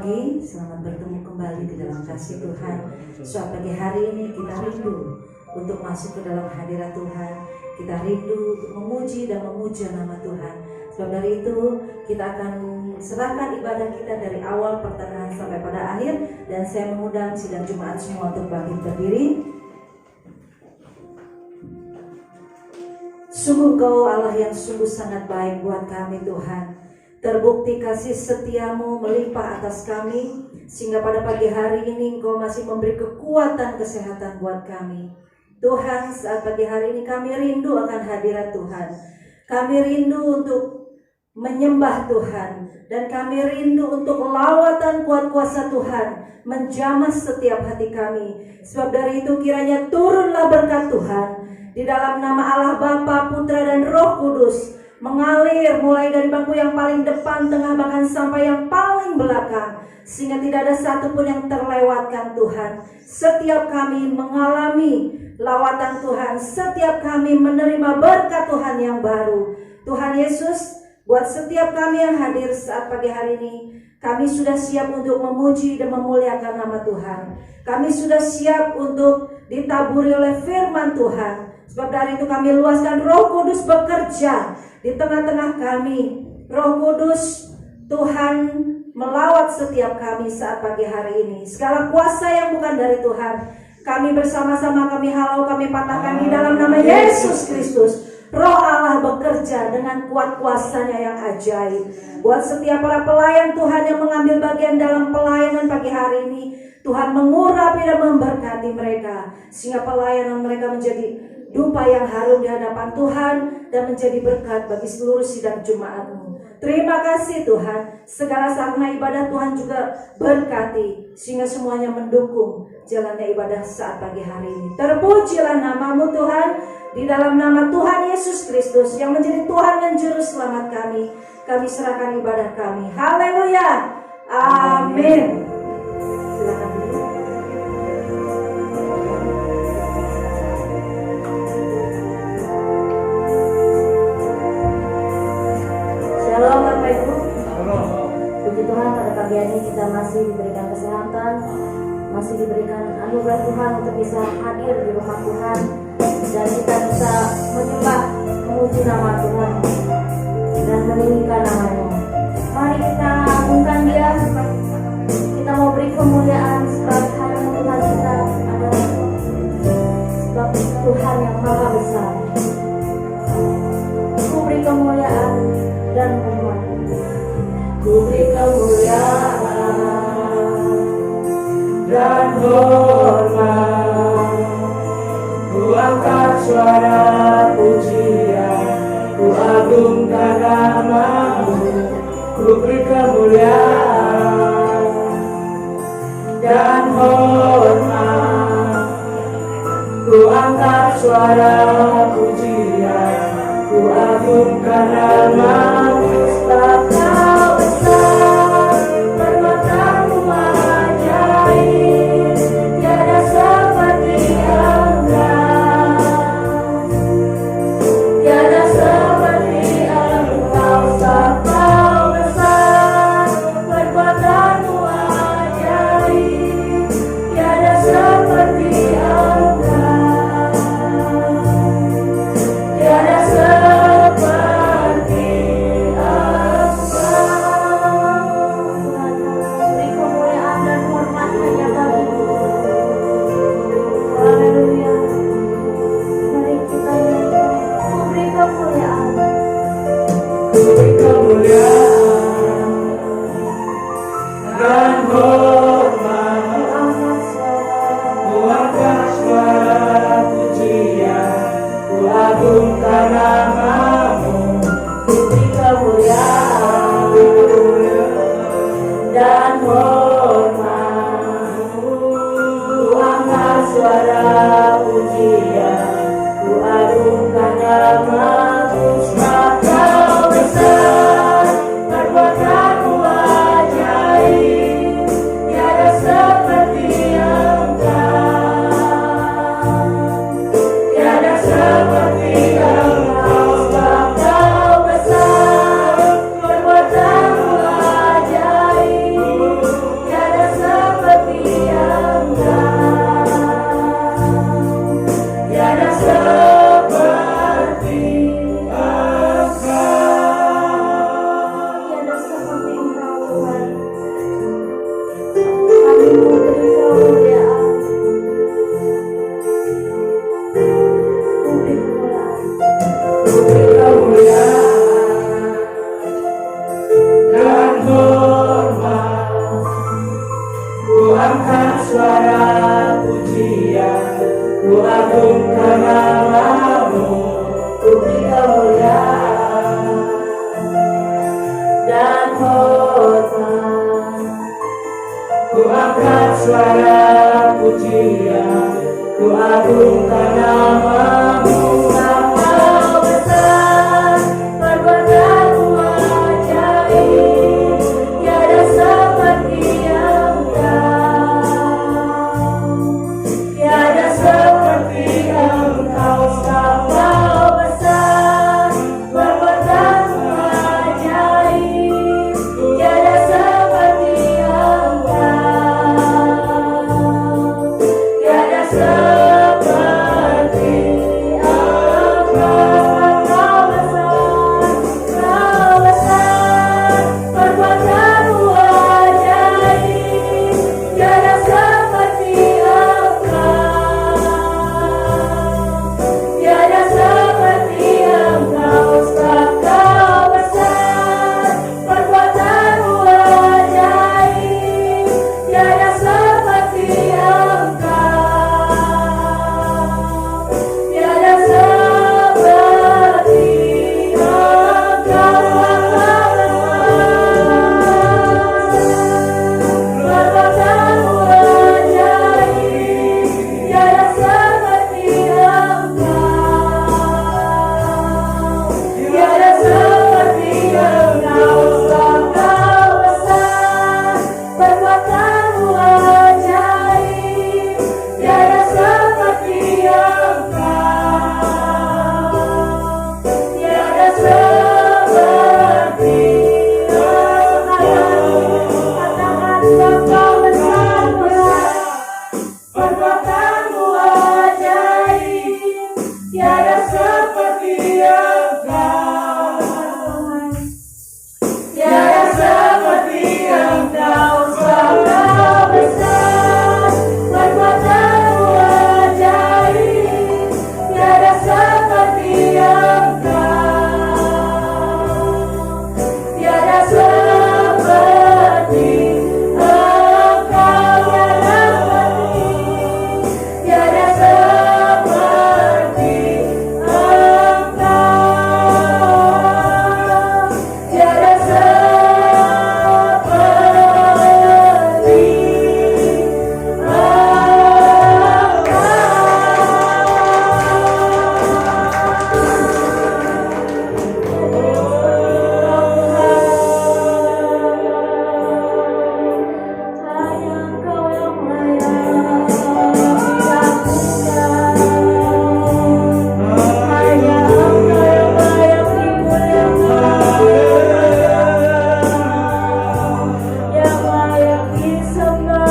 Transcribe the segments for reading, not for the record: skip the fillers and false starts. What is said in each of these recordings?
pagi, selamat bertemu kembali di dalam kasih Tuhan. Suatu pagi hari ini kita rindu untuk masuk ke dalam hadirat Tuhan. Kita rindu untuk memuji dan memuja nama Tuhan. Sebab dari itu kita akan serahkan ibadah kita dari awal pertengahan sampai pada akhir. Dan saya mengundang sidang Jumat semua untuk bangkit berdiri. Sungguh Kau Allah yang sungguh sangat baik buat kami Tuhan. Terbukti kasih setiamu melimpah atas kami, sehingga pada pagi hari ini Engkau masih memberi kekuatan kesehatan buat kami. Tuhan, saat pagi hari ini kami rindu akan hadirat Tuhan. Kami rindu untuk menyembah Tuhan, dan kami rindu untuk lawatan kuat kuasa Tuhan menjamah setiap hati kami. Sebab dari itu kiranya turunlah berkat Tuhan di dalam nama Allah Bapa, Putra dan Roh Kudus, mengalir mulai dari bangku yang paling depan, tengah, bahkan sampai yang paling belakang, sehingga tidak ada satupun yang terlewatkan Tuhan. Setiap kami mengalami lawatan Tuhan, setiap kami menerima berkat Tuhan yang baru. Tuhan Yesus, buat setiap kami yang hadir saat pagi hari ini, kami sudah siap untuk memuji dan memuliakan nama Tuhan. Kami sudah siap untuk ditaburi oleh firman Tuhan. Sebab dari itu kami luaskan Roh Kudus bekerja di tengah-tengah kami. Roh Kudus, Tuhan melawat setiap kami saat pagi hari ini. Segala kuasa yang bukan dari Tuhan, kami bersama-sama kami halau, kami patahkan di dalam nama Yesus Kristus. Roh Allah bekerja dengan kuat kuasanya yang ajaib. Buat setiap para pelayan Tuhan yang mengambil bagian dalam pelayanan pagi hari ini, Tuhan mengurapi dan memberkati mereka, sehingga pelayanan mereka menjadi dupa yang harum di hadapan Tuhan dan menjadi berkat bagi seluruh sidang Jumat-Mu. Terima kasih Tuhan, segala sarana ibadah Tuhan juga berkati, sehingga semuanya mendukung jalannya ibadah saat pagi hari ini. Terpujilah nama-Mu Tuhan, di dalam nama Tuhan Yesus Kristus yang menjadi Tuhan dan Juru Selamat kami serahkan ibadah kami. Haleluya, amin. Silakan dulu. Shalom Bapak Ibu. Puji Tuhan, pada pagi hari ini kita masih diberikan kesehatan, masih diberikan anugerah Tuhan untuk bisa hadir di rumah Tuhan, dan kita bisa menyembah, memuji nama Tuhan dan meninggikan nama-Nya. Mari kita agungkan Dia. Kita mau beri kemuliaan sebab hanya Tuhan kita adalah sebab Tuhan yang maha besar. Ku beri kemuliaan dan hormat. Ku beri kemuliaan dan hormat. Ku angkat suara pujian, ku agungkan nama-Mu. Ku beri kemuliaan dan hormat. Ku angkat suara pujian, ku agungkan nama-Mu. Sebab Kau besar, perbuatan-Mu ajaib, tiada seperti Engkau, tiada seperti Engkau. Sebab Kau besar, perbuatan-Mu ajaib, tiada seperti Engkau, tiada seperti suara pujian, ku agungkan namamu. Engkau besar, perbuatanmu ajaib, tiada seperti Engkau, tiada seperti Engkau. Engkau besar, perbuatanmu ajaib, tiada seperti Engkau, tiada seperti Engkau. Engkau besar, perbuatanmu ajaib, tiada seperti Engkau, tiada seperti Engkau. Engkau besar, perbuatanmu ajaib, tiada seperti Engkau, tiada seperti perbuatanmu ajaib, tiada seperti Engkau, tiada seperti Engkau. Engkau besar, perbuatanmu ajaib, tiada seperti Engkau, tiada seperti katakan Engkau besar, perbuatanmu ajaib, tiada seperti Engkau, tiada seperti Engkau. Engkau besar, perbuatanmu ajaib, tiada seperti Engkau, tiada seperti Engkau, tiada seperti Engkau, tiada hanya Engkau yang layak dilakukan, hanya Engkau yang layak dimuliakan, yang layak disembah.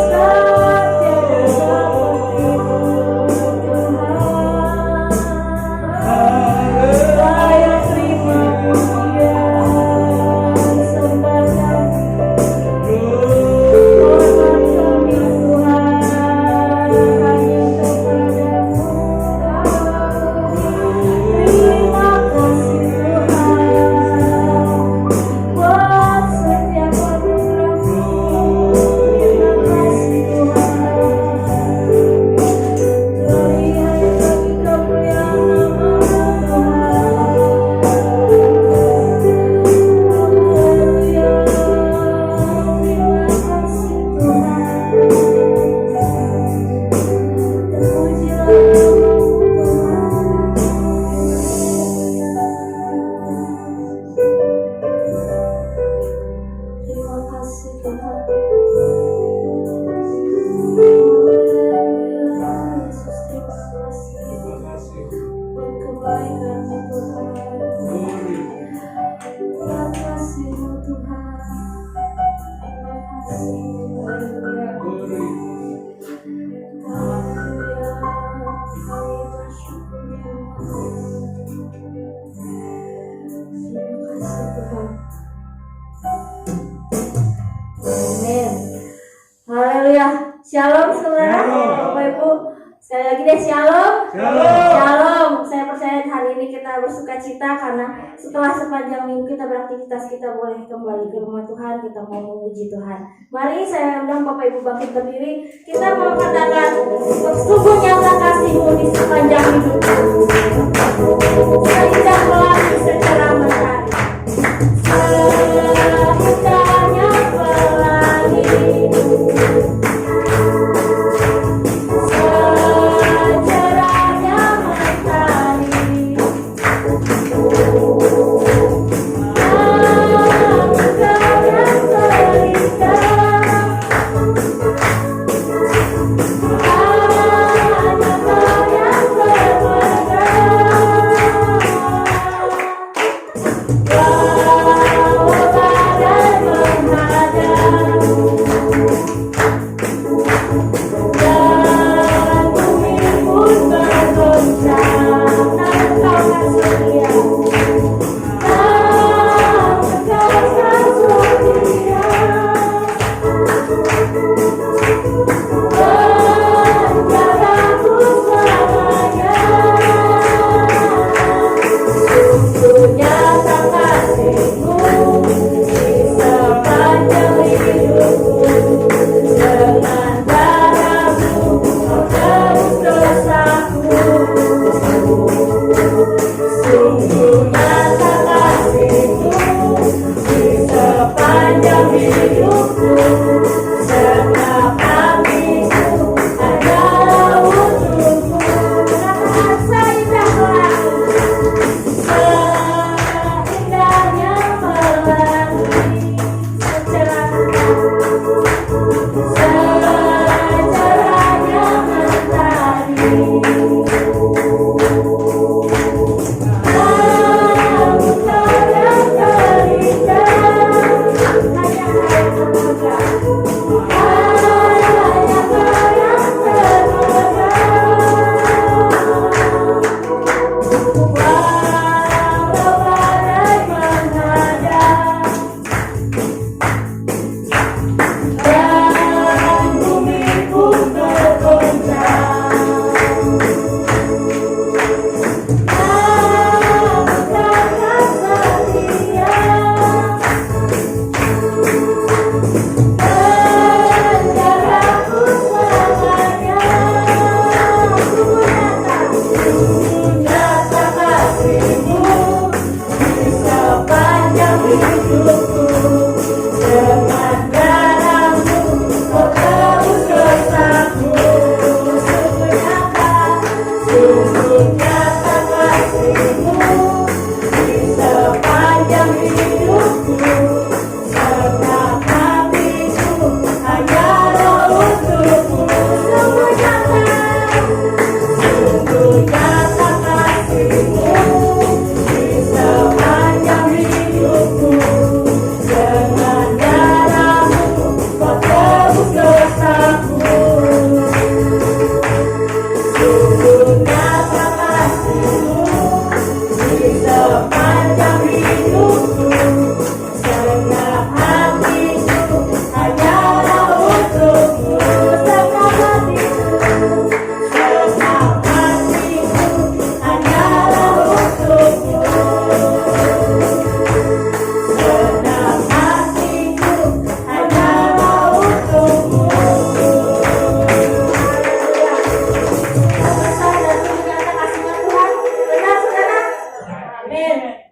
Saat tiada seperti-Mu Tuhan, layak terima pujian, sembah dan hormat kami Tuhan, hanya kepadamu. Terima kasih Tuhan buat setiap anugerah-Mu. Terima kasih Tuhan, beri hanya kami kemuliaan nama-Mu Amin. Haleluya. Shalom saudara, Bapak Ibu. Sekali lagi deh shalom. Shalom. Saya percaya hari ini kita bersuka cita karena setelah sepanjang minggu kita beraktivitas, kita boleh kembali ke rumah Tuhan, kita mau memuji Tuhan. Mari saya undang Bapak Ibu bangkit berdiri. Kita mau katakan sungguh nyata kasih-Mu di sepanjang hidupku, seindah pelangi secara mentari, seindahnya pelangi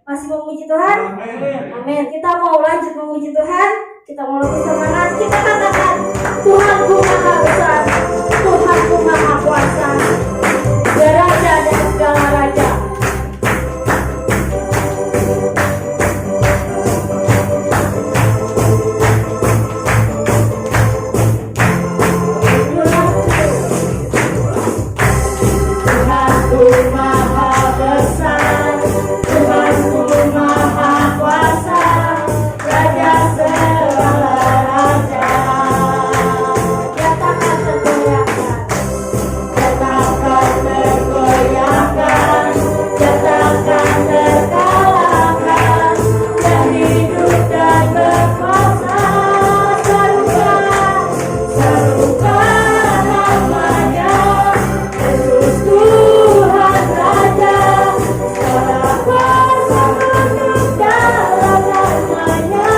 Masih memuji Tuhan? Amin. Kita mau lanjut memuji Tuhan. Kita mau lebih semangat. Kita katakan, Tuhanku maha besar, Tuhanku maha kuasa, Dia Raja dan segala raja. Tuhanku maha besar, Tuhanku maha kuasa, Raja segala raja. Nyatakan tergoyahkan, Nyatakan tergoyahkan, nyatakan terkalahkan, Dia hidup dan berkuasa. Serukan namanya, Yesus Tuhan Raja, segala kuasa menunduk dalam namanya.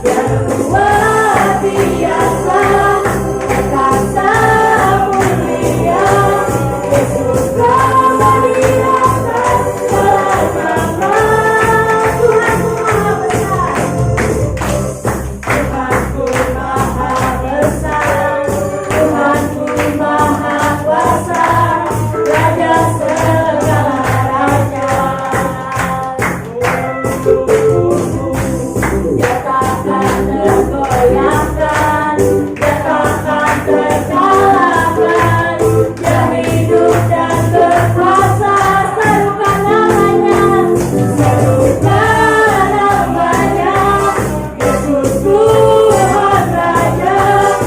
Yang luar biasa, perkasa mulia, Yesus kembali atas segala nama. Tuhanku maha besar, Tuhanku maha besar, Tuhanku maha kuasa, Raja segala raja. Nyatakan tergoyahkan, nyatakan terkalahkan, Dia hidup dan berkuasa. Serukan namanya, serukan namanya, Yesus Tuhan Raja,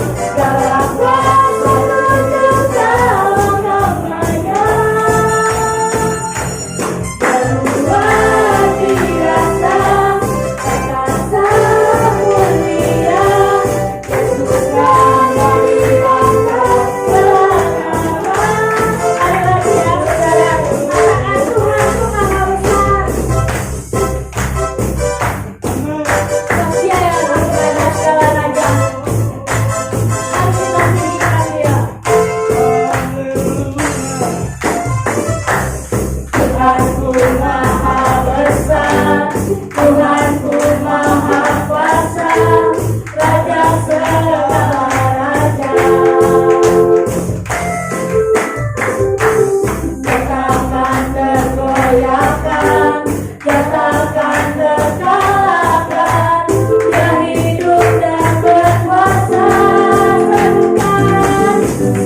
segala kuasa menunduk dalam namanya. Yang luar biasa, perkasa mulia, Yesus kembali atas segala nama. Ada lagi ya saudara, katakan Tuhanku maha besar, Dia yang berkuasa segala raja. Mari kita tinggikan Dia. Tuhanku maha besar, Tuhanku maha kuasa, Raja segala raja. Nyatakan tergoyahkan, nyatakan terkalahkan, Dia hidup dan berkuasa.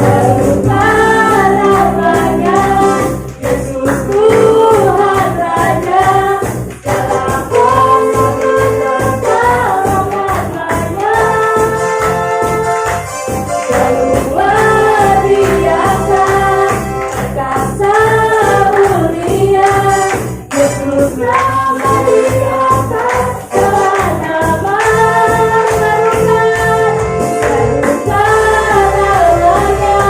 Serukan namanya, Yesus Tuhan Raja, segala kuasa menunduk dalam namanya. Yang luar biasa, perkasa mulia, Yesus kembali atas segala nama. Serukan namanya,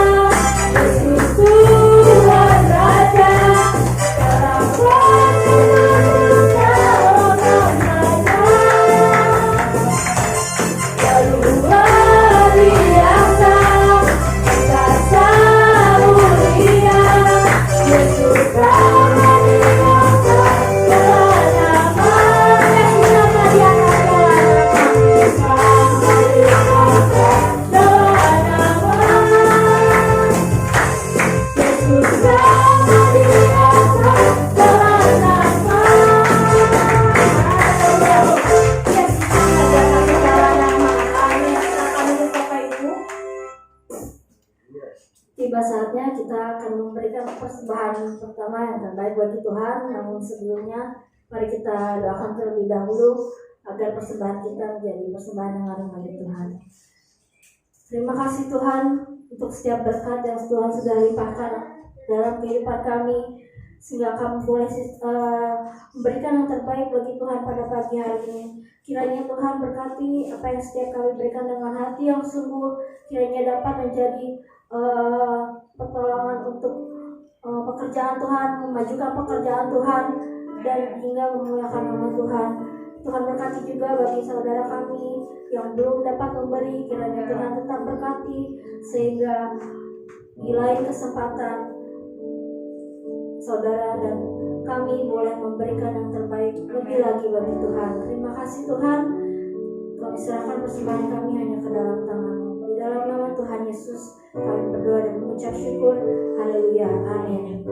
Yesus Tuhan Raja, segala kuasa menunduk dalam namanya. Yang luar biasa, perkasa mulia, Yesus kembali atas segala nama. Yesus nama di atas segala nama, kembali atas segala nama. Yesus kembali atas segala nama. Yesus ada segala nama. Amin. Silakan duduk Bapak Ibu. Tiba saatnya kita akan memberikan persembahan pertama yang terbaik bagi Tuhan. Namun sebelumnya, mari kita doakan terlebih dahulu agar persembahan kita menjadi persembahan yang harum bagi Tuhan. Terima kasih Tuhan untuk setiap berkat yang Tuhan sudah limpahkan dalam kehidupan kami, sehingga kami boleh memberikan yang terbaik bagi Tuhan pada pagi hari ini. Kiranya Tuhan berkati apa yang setiap kami berikan dengan hati yang sungguh, kiranya dapat menjadi pertolongan untuk pekerjaan Tuhan, memajukan pekerjaan Tuhan, dan hingga memuliakan nama Tuhan. Tuhan berkati juga bagi saudara kami yang belum dapat memberi, kiranya Tuhan tetap berkati sehingga di lain kesempatan saudara dan kami boleh memberikan yang terbaik lebih lagi bagi Tuhan. Terima kasih Tuhan. Kami serahkan persembahan kami hanya ke dalam tangan-Mu. Di dalam nama Tuhan Yesus kami berdoa dan mengucap syukur. Haleluya. Amin.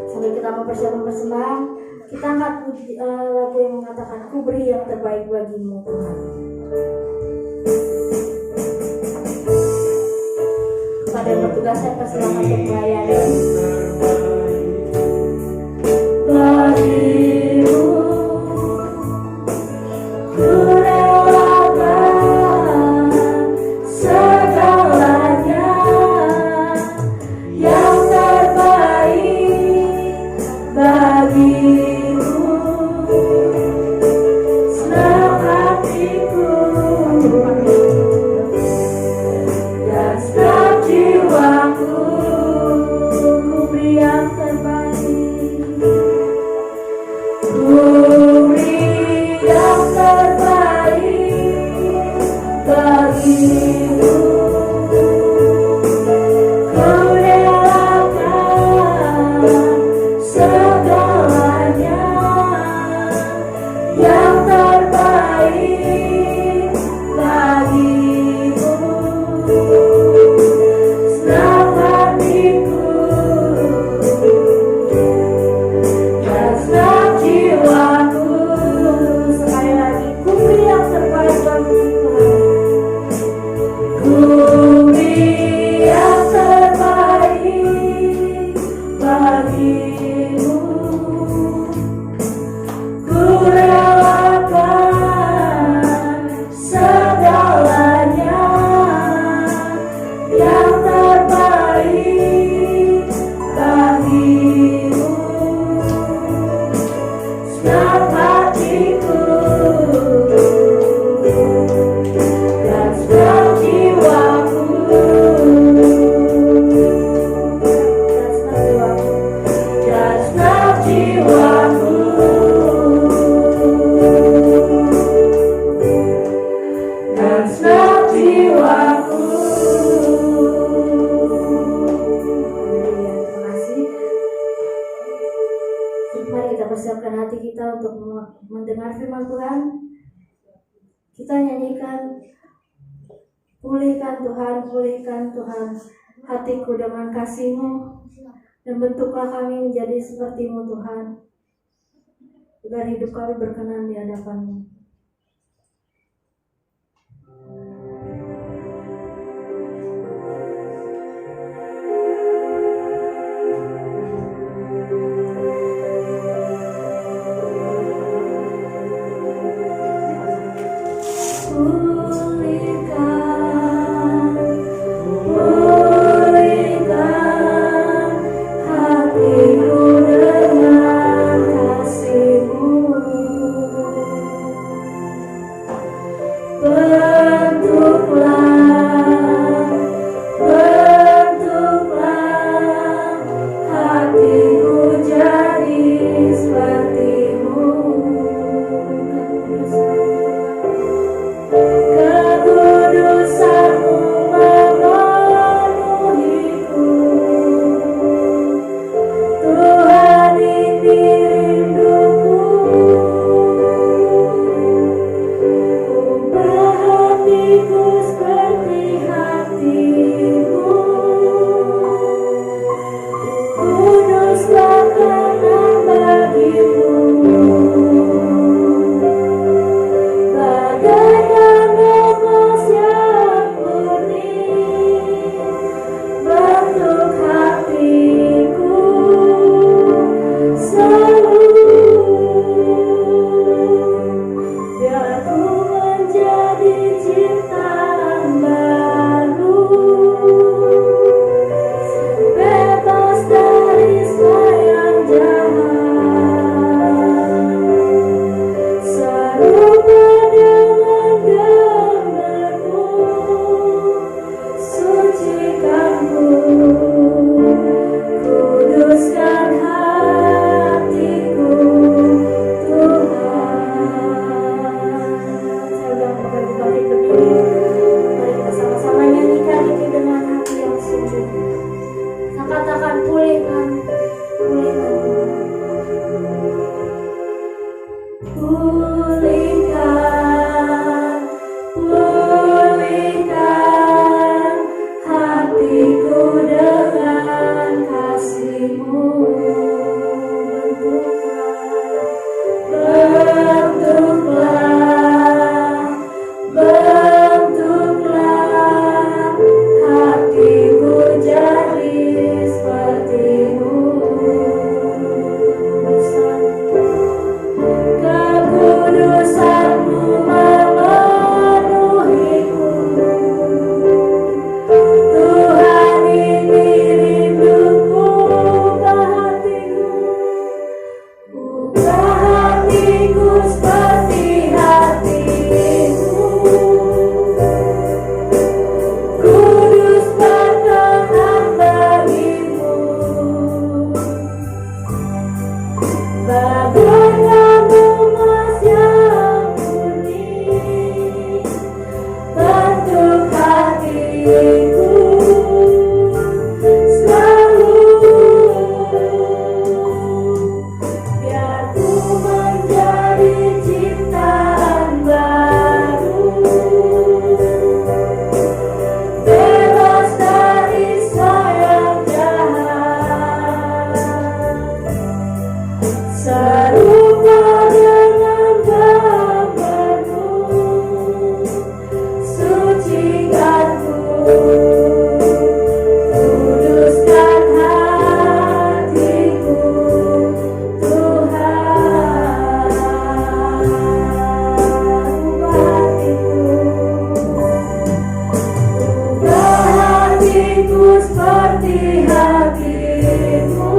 Sambil kita mempersiapkan persembahan, kita angkat lagu yang mengatakan, Ku beri yang terbaik bagimu Tuhan. Kepada yang bertugas saya persilakan untuk melayani. Bagimu ku relakan segalanya, yang terbaik bagimu, senang hatiku dan senang jiwaku, ku beri yang terbaik. Ku beri yang terbaik bagimu, ku relakan segalanya, yang terbaik bagimu, senang hatiku dan senang jiwaku. Sekali lagi, ku beri yang terbaik bagimu Tuhan. Ku beri yang terbaik bagimu, ku relakan segalanya, yang terbaik bagimu, senang hatiku dan senang jiwaku, dan senang jiwaku, dan senang jiwaku. Haleluya, terima kasih. Mari kita persiapkan hati kita untuk mendengar firman Tuhan. Kita nyanyikan, pulihkan Tuhan hatiku dengan kasih-Mu, dan bentuklah kami menjadi seperti-Mu Tuhan, agar hidup kami berkenan di hadapan-Mu. Pulihkan hatiku dengan kasih-Mu, Pulihkan, pulihkan hatiku dengan kasih-Mu. Bentuklah, bentuklah hatiku jadi seperti-Mu. Kekudusan-Mu memenuhiku. Tuhan, ini rinduku ke hatiku. Ubah hatiku seperti hati-Mu. Kudus berkenan bagi-Mu. Bagaikan emas yang murni, bentuk hatiku selalu. Biar ku menjadi ciptaan baru, bebas dari sayap jahat. Serupa dengan gambar-Mu, sucikan ku, kuduskan hatiku, Tuhan. Ubah hatiku seperti hati-Mu.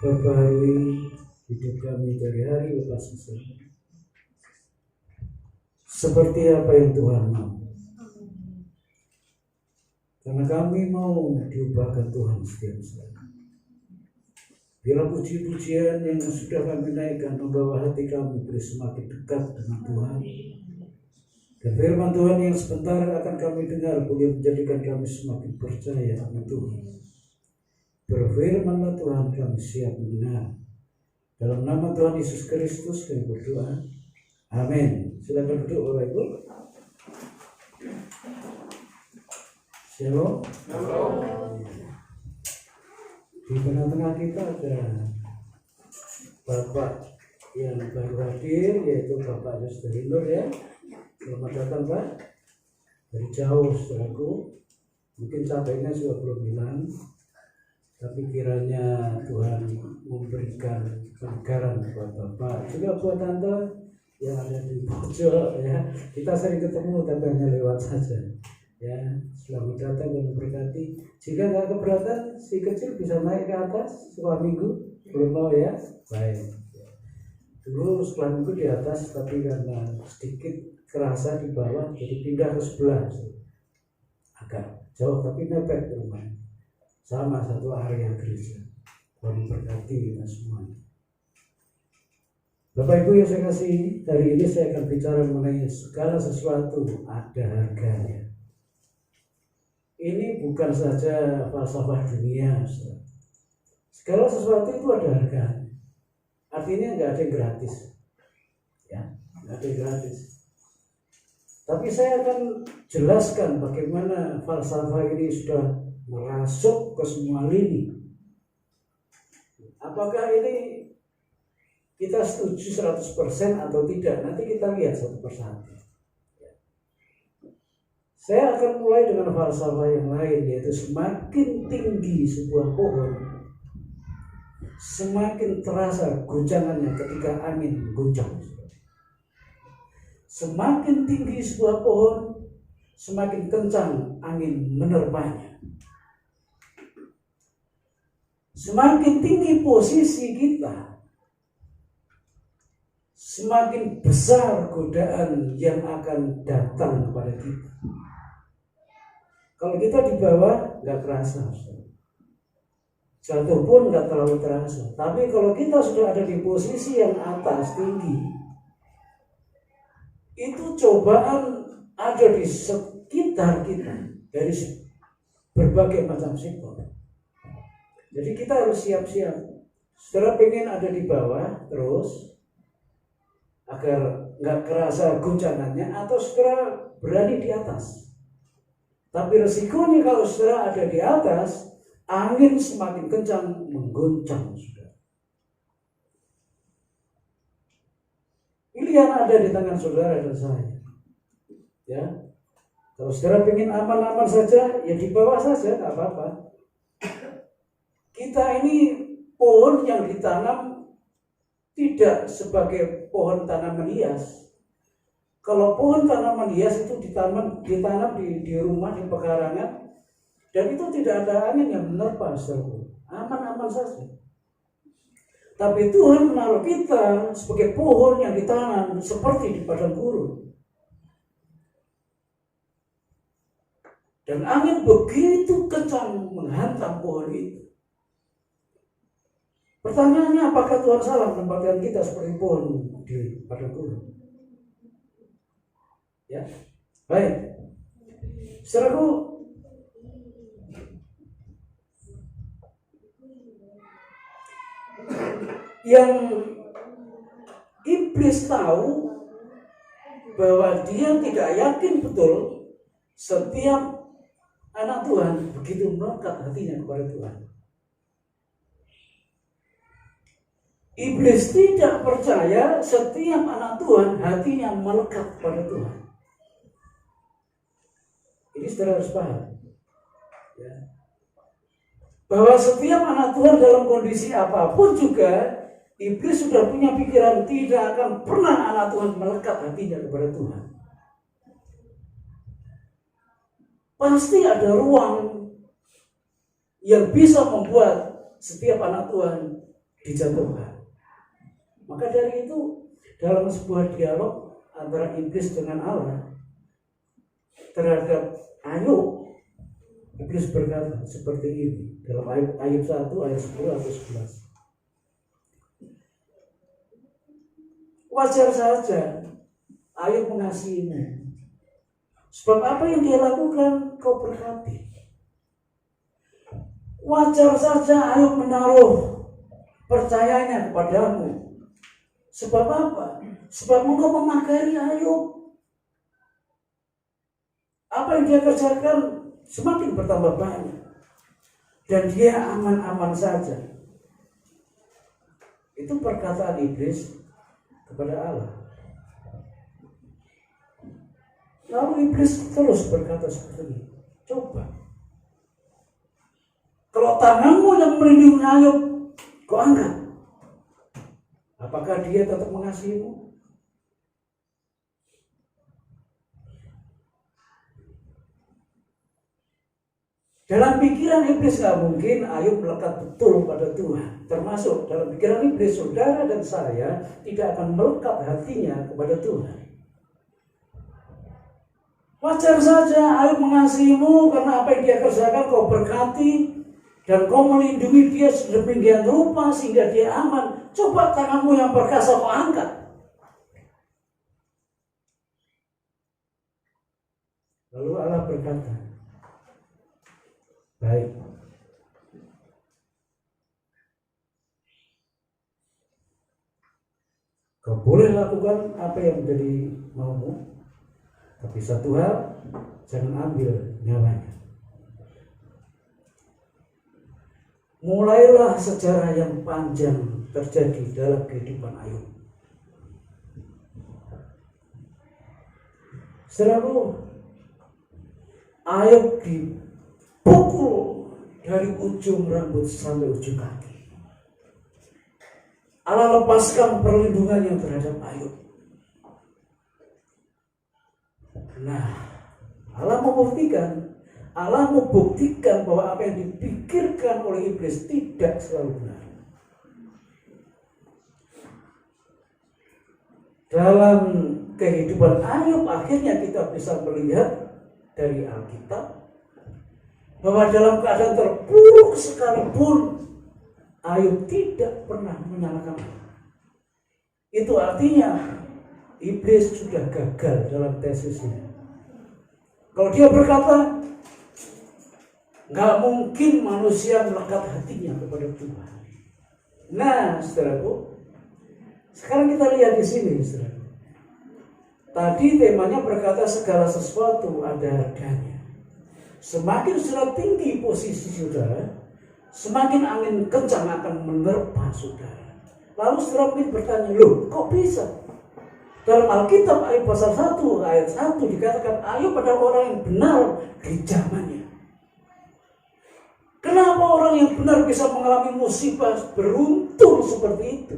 Perbaharui hidup kami dari hari lepas hari. Seperti apa yang Tuhan mau. Karena kami mau diubahkan Tuhan setiap saat. Biarlah puji-pujian yang sudah kami naikkan membawa hati kami semakin dekat dengan Tuhan. Dan firman Tuhan yang sebentar akan kami dengar boleh menjadikan kami semakin percaya akan Tuhan. Berfirmanlah Tuhan, kami siap mendengar. Dalam nama Tuhan Yesus Kristus kami berdoa. Amin. Silakan duduk Bapak Ibu. Shalom. Di tengah-tengah kita ada Bapak yang baru hadir, yaitu Bapak Yustinur ya. Selamat datang Pak. Dari jauh saudaraku. Mungkin sampainya sudah belum hilang, tapi kiranya Tuhan memberikan kebenaran buat Bapak, juga buat Tante yang ada di pojok ya. Kita sering ketemu tapi hanya lewat saja ya. Selamat datang dan memberkati. Jika nggak keberatan, si kecil bisa naik ke atas setelah minggu. Belum mau ya? Baik. Dulu setelah minggu di atas, tapi karena sedikit kerasa di bawah, jadi pindah ke sebelah. Agak jauh tapi mepet ke rumah. Sama satu area gereja. Tuhan memberkati kita semua. Bapak Ibu yang saya kasih, hari ini saya akan bicara mengenai segala sesuatu ada harganya. Ini bukan saja falsafah dunia, segala sesuatu itu ada harganya. Artinya nggak ada yang gratis, ya, nggak ada yang gratis. Tapi saya akan jelaskan bagaimana falsafah ini sudah merasuk ke semua lini. Apakah ini kita setuju 100% atau tidak? Nanti kita lihat satu persatu. Saya akan mulai dengan falsafah yang lain, yaitu semakin tinggi sebuah pohon, semakin terasa guncangannya ketika angin mengguncang. Semakin tinggi sebuah pohon, semakin kencang angin menerpanya. Semakin tinggi posisi kita, semakin besar godaan yang akan datang kepada kita. Kalau kita di bawah nggak terasa, jatuh pun nggak terlalu terasa. Tapi kalau kita sudah ada di posisi yang atas tinggi, itu cobaan ada di sekitar kita dari berbagai macam sektor. Jadi kita harus siap-siap. Saudara pengen ada di bawah terus agar nggak kerasa guncangannya, atau saudara berani di atas. Tapi resikonya kalau saudara ada di atas, angin semakin kencang mengguncang saudara. Pilihan ada di tangan saudara dan saya. Ya, kalau saudara ingin aman-aman saja, ya di bawah saja, nggak apa-apa. Kita ini pohon yang ditanam tidak sebagai pohon tanaman hias. Kalau pohon tanaman hias itu ditanam di rumah, di pekarangan, dan itu tidak ada angin yang menerpa, saudara. Aman-aman saja. Tapi Tuhan menaruh kita sebagai pohon yang ditanam seperti di padang gurun. Dan angin begitu kencang menghantam pohon itu. Pertanyaannya, apakah Tuhan salah menempatkan kita seperti pohon di padang gurun? Ya, baik. Saudaraku, yang iblis tahu bahwa dia tidak yakin betul setiap anak Tuhan begitu melekat hatinya kepada Tuhan. Iblis tidak percaya setiap anak Tuhan hatinya melekat kepada Tuhan. Ini saudara harus paham, ya, bahwa setiap anak Tuhan dalam kondisi apapun juga, iblis sudah punya pikiran tidak akan pernah anak Tuhan melekat hatinya kepada Tuhan. Pasti ada ruang yang bisa membuat setiap anak Tuhan dijatuhkan. Maka dari itu dalam sebuah dialog antara iblis dengan Allah terhadap Ayub, iblis berkata seperti ini dalam Ayub 1 ayat 10 atau 11. Wajar saja Ayub mengasihimu, sebab apa yang dia lakukan kau berkati. Wajar saja Ayub menaruh percayanya kepadamu. Sebab apa? Sebab engkau memagari Ayub. Apa yang dia kerjakan semakin bertambah banyak. Dan dia aman-aman saja. Itu perkataan iblis kepada Allah. Lalu iblis terus berkata seperti ini. Coba. Kalau tanganmu yang melindungi Ayub, kau angkat. Apakah dia tetap mengasihimu? Dalam pikiran iblis gak mungkin Ayub melekat betul pada Tuhan. Termasuk dalam pikiran iblis, saudara dan saya tidak akan melekat hatinya kepada Tuhan. Wajar saja Ayub mengasihimu karena apa yang dia kerjakan kau berkati dan kau melindungi dia sedemikian rupa sehingga dia aman. Coba tanganmu yang perkasa kau angkat. Lalu Allah berkata, baik. Kau boleh lakukan apa yang menjadi maumu, tapi satu hal, jangan ambil nyawanya. Mulailah sejarah yang panjang terjadi dalam kehidupan Ayub. Saudaraku, Ayub dipukul dari ujung rambut sampai ujung kaki. Allah lepaskan perlindungannya terhadap Ayub. Nah, Allah membuktikan bahwa apa yang dipikirkan oleh iblis tidak selalu benar. Dalam kehidupan Ayub akhirnya kita bisa melihat dari Alkitab bahwa dalam keadaan terpuruk sekalipun Ayub tidak pernah menyalahkan Allah. Itu artinya iblis sudah gagal dalam tesisnya. Kalau dia berkata, nggak mungkin manusia melekat hatinya kepada Tuhan. Nah, saudaraku, sekarang kita lihat di sini, saudara. Tadi temanya berkata segala sesuatu ada harganya. Semakin saudara tinggi posisi saudara, semakin angin kencang akan menerpa saudara. Lalu saudara mungkin bertanya, loh kok bisa? Dalam Alkitab Ayub pasal 1 ayat 1 dikatakan Ayub adalah orang yang benar di zamannya. Kenapa orang yang benar bisa mengalami musibah beruntung seperti itu?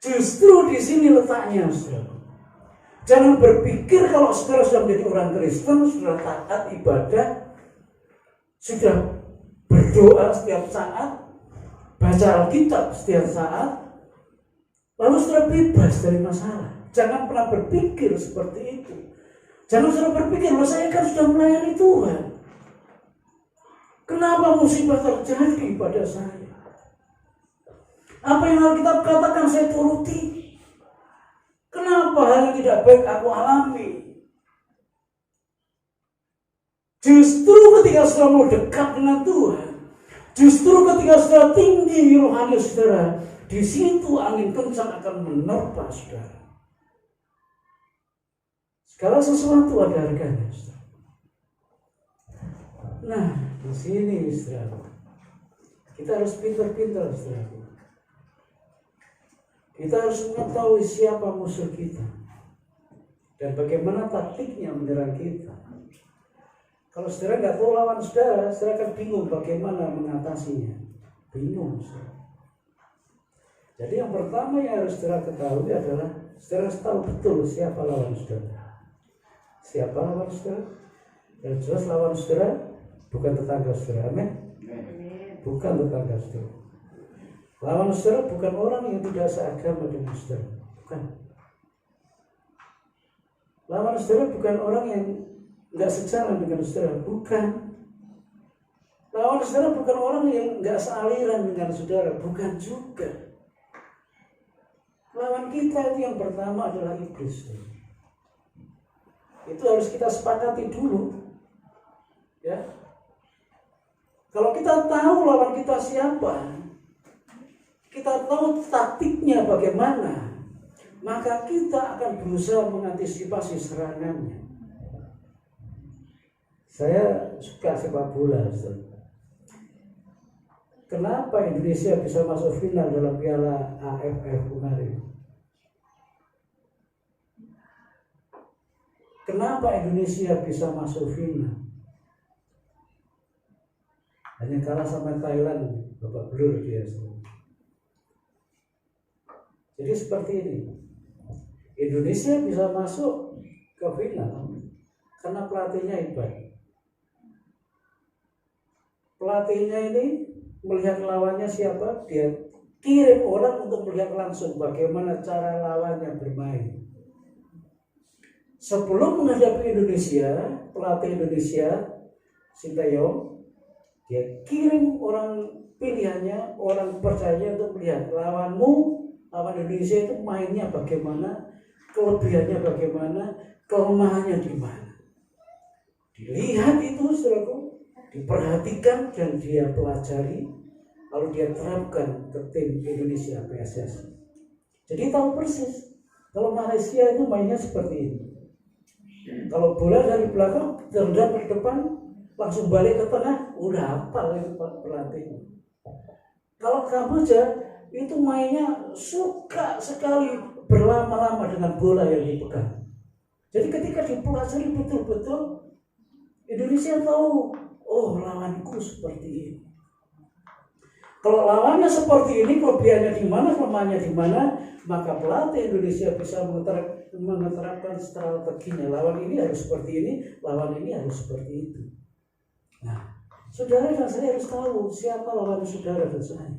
Justru di sini letaknya, saudara. Jangan berpikir kalau saudara sudah menjadi orang Kristen, sudah taat ibadah, sudah berdoa setiap saat, baca Alkitab setiap saat, lalu sudah bebas dari masalah. Jangan pernah berpikir seperti itu. Jangan sudah berpikir, bahwa saya kan sudah melayani Tuhan. Kenapa musibah terjadi pada saya? Apa yang Alkitab katakan saya turuti? Kenapa hal yang tidak baik aku alami? Justru ketika saudara mau dekat dengan Tuhan, justru ketika saudara tinggi rohani saudara, di situ angin kencang akan menerpa saudara. Segala sesuatu ada harganya, saudara. Nah, di sini, saudara, kita harus pintar-pintar, saudara. Kita harus mengetahui siapa musuh kita dan bagaimana taktiknya menyerang kita. Kalau saudara nggak tahu lawan saudara, saudara akan bingung bagaimana mengatasinya. Bingung, saudara. Jadi yang pertama yang harus saudara ketahui adalah saudara harus tahu betul siapa lawan saudara. Siapa lawan saudara? Yang jelas lawan saudara bukan tetangga saudara, amin. bukan tetangga saudara. Lawan saudara bukan orang yang tidak seagama dengan saudara, bukan. Lawan saudara bukan orang yang nggak sejalan dengan saudara, bukan. Lawan saudara bukan orang yang nggak sealiran dengan saudara, bukan juga. Lawan kita itu yang pertama adalah iblis. Itu harus kita sepakati dulu, ya. Kalau kita tahu lawan kita siapa, kita tahu taktiknya bagaimana, maka kita akan berusaha mengantisipasi serangannya. Saya suka sepak bola, Ustaz. Kenapa Indonesia bisa masuk final dalam Piala AFF kemarin? Kenapa Indonesia bisa masuk final? Hanya kalah sama Thailand, babak belur dia. Jadi seperti ini. Indonesia bisa masuk ke final karena pelatihnya hebat. Pelatihnya ini melihat lawannya siapa, dia kirim orang untuk melihat langsung bagaimana cara lawannya bermain. Sebelum menghadapi Indonesia, pelatih Indonesia, Sintayong, dia kirim orang pilihannya, orang percaya untuk melihat lawan Indonesia itu mainnya bagaimana, kelebihannya bagaimana, kelemahannya di mana. Dilihat itu, saudaraku, diperhatikan dan dia pelajari, lalu dia terapkan ke tim Indonesia PSSI. Jadi tahu persis kalau Malaysia itu mainnya seperti ini. Kalau bola dari belakang terendam ke depan, langsung balik ke tengah, udah hafal itu pelatih. Kalau Kamboja itu mainnya suka sekali berlama-lama dengan bola yang dipegang. Jadi ketika dipelajari betul-betul, Indonesia tahu, oh lawanku seperti ini. Kalau lawannya seperti ini, kelebihannya di mana, kelemahannya di mana, maka pelatih Indonesia bisa menerapkan strateginya. Lawan ini harus seperti ini, lawan ini harus seperti itu. Nah, saudara dan saya harus tahu siapa lawan saudara dan saya.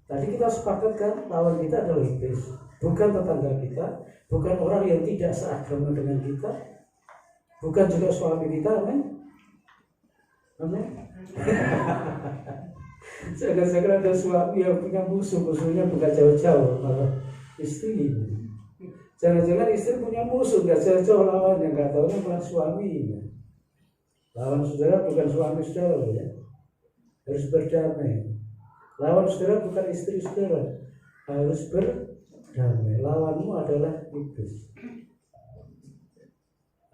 Tadi kita sepakatkan lawan kita adalah iblis, bukan tetangga kita, bukan orang yang tidak seagama dengan kita, bukan juga suami kita, amin. Amin. Jangan-jangan ada suami yang punya musuhnya bukan jauh-jauh, malah istri. Jangan-jangan istri punya musuh, nggak jauh-jauh lawannya, nggak tahu malah suaminya. Lawan saudara bukan suami saudara, ya. Harus berdamai. Lawan saudara bukan istri saudara, harus berdamai. Lawanmu adalah iblis.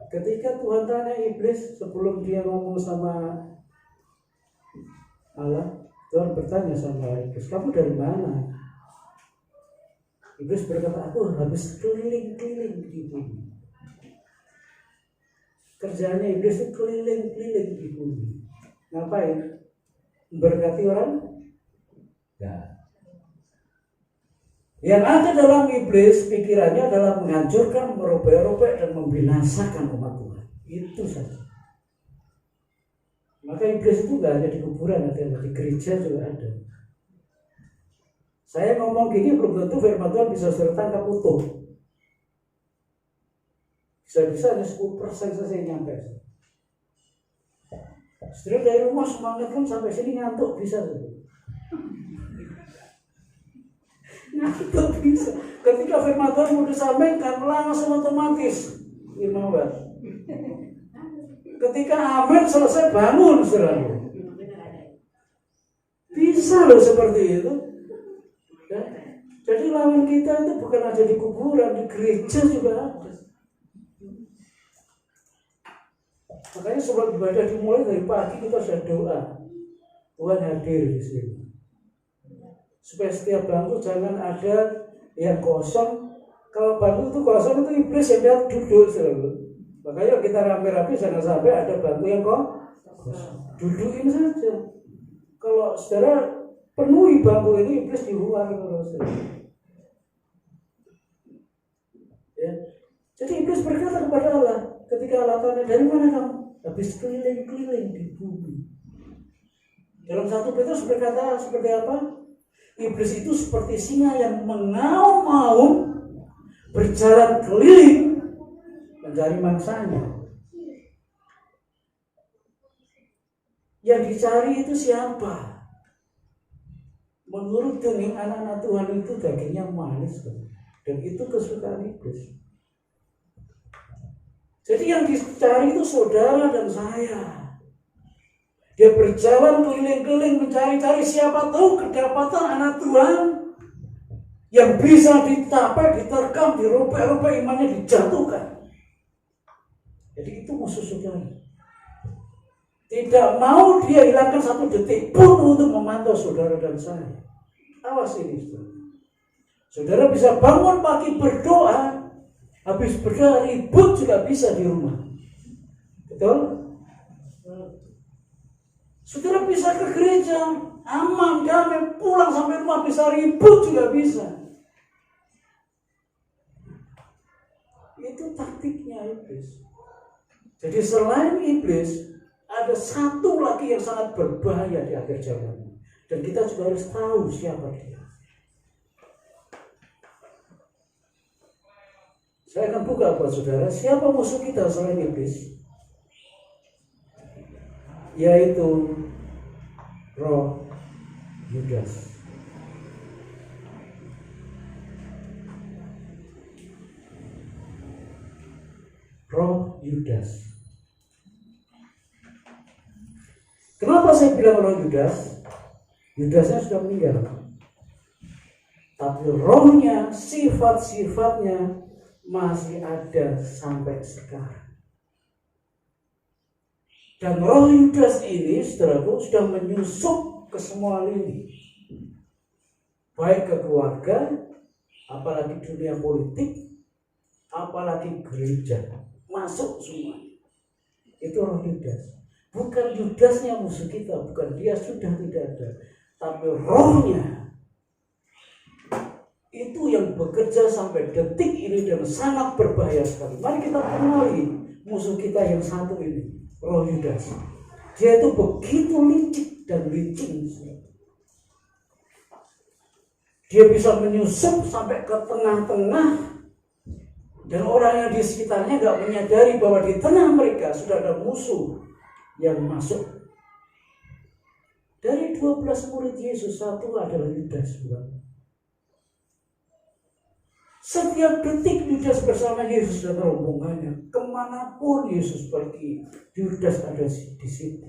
Ketika Tuhan tanya iblis sebelum dia ngomong sama Allah, Tuhan bertanya sama iblis, kamu dari mana? Iblis berkata, aku habis keliling-keliling di bumi. Kerjanya iblis itu keliling-keliling di bumi. Ngapain? Memberkati orang? Ya. Yang ada dalam iblis pikirannya adalah menghancurkan, merobek-robek dan membinasakan umat Tuhan. Itu saja. Maka iblis itu gak hanya di kuburan, ada di gereja juga ada. Saya ngomong gini belum tentu firman Tuhan bisa tangkap utuh. Bisa-bisa hanya 10% saja yang nyampe. Setelah dari rumah semangat kan sampai sini ngantuk bisa. Ngantuk bisa. Ketika firman Tuhan mau disampaikan langsung otomatis imamat. Ketika amin selesai bangun saudara. Bisa loh seperti itu. Ya. Jadi lawan kita itu bukan aja di kuburan, di gereja juga ada. Makanya sebelum ibadah dimulai dari pagi kita sudah doa. Tuhan hadir di sini. Supaya setiap bangku jangan ada yang kosong. Kalau bangku itu kosong itu iblis yang duduk selalu. Makanya kita rame-rame jangan sampai ada bangku yang kosong. Dudukin saja. Kalau saudara penuhi bangku ini, iblis di luar kalau saudara. Ya. Jadi iblis berkata kepada Allah, ketika Allah tanya, dari mana kamu? Habis keliling-keliling di bumi. Dalam 1 Petrus berkata seperti apa? Iblis itu seperti singa yang mengaum-ngaum, berjalan keliling mencari mangsanya. Yang dicari itu siapa? Menurut dongeng anak-anak Tuhan itu dagingnya manis, dan itu kesukaan iblis. Jadi yang dicari itu saudara dan saya. Dia berjalan keliling-keliling mencari-cari siapa tahu kedapatan anak Tuhan yang bisa ditapai, diterkam, dirobek-robek imannya, dijatuhkan. Jadi itu musuh saudara. Tidak mau dia hilangkan 1 detik pun untuk memantau saudara dan saya. Awas ini saudara. Saudara bisa bangun pagi berdoa, habis berdoa ribut juga bisa di rumah. Betul? Saudara bisa ke gereja, aman, damai, pulang sampai rumah bisa ribut juga bisa. Itu taktiknya iblis. Jadi selain iblis, ada satu lagi yang sangat berbahaya di akhir zaman. Dan kita juga harus tahu siapa dia. Saya akan buka buat saudara, siapa musuh kita selain iblis? Yaitu roh Yudas. Roh Yudas. Kenapa saya bilang roh Yudas? Yudasnya sudah meninggal, tapi rohnya, sifat-sifatnya masih ada sampai sekarang. Dan roh Yudas ini, saudaraku, sudah menyusup ke semua lini. Baik ke keluarga, apalagi dunia politik, apalagi gereja. Masuk semua. Itu roh Yudas. Bukan Yudasnya musuh kita, bukan dia sudah tidak ada. Tapi rohnya. Itu yang bekerja sampai detik ini dan sangat berbahaya sekali. Mari kita kenali musuh kita yang satu ini. Roh Yudas. Dia itu begitu licik dan licin. Dia bisa menyusup sampai ke tengah-tengah, dan orang yang di sekitarnya gak menyadari bahwa di tengah mereka sudah ada musuh yang masuk. Dari 12 murid Yesus, satu adalah Yudas. Setiap detik Yudas bersama Yesus dan rombongannya. Kemanapun Yesus pergi, Yudas ada di situ.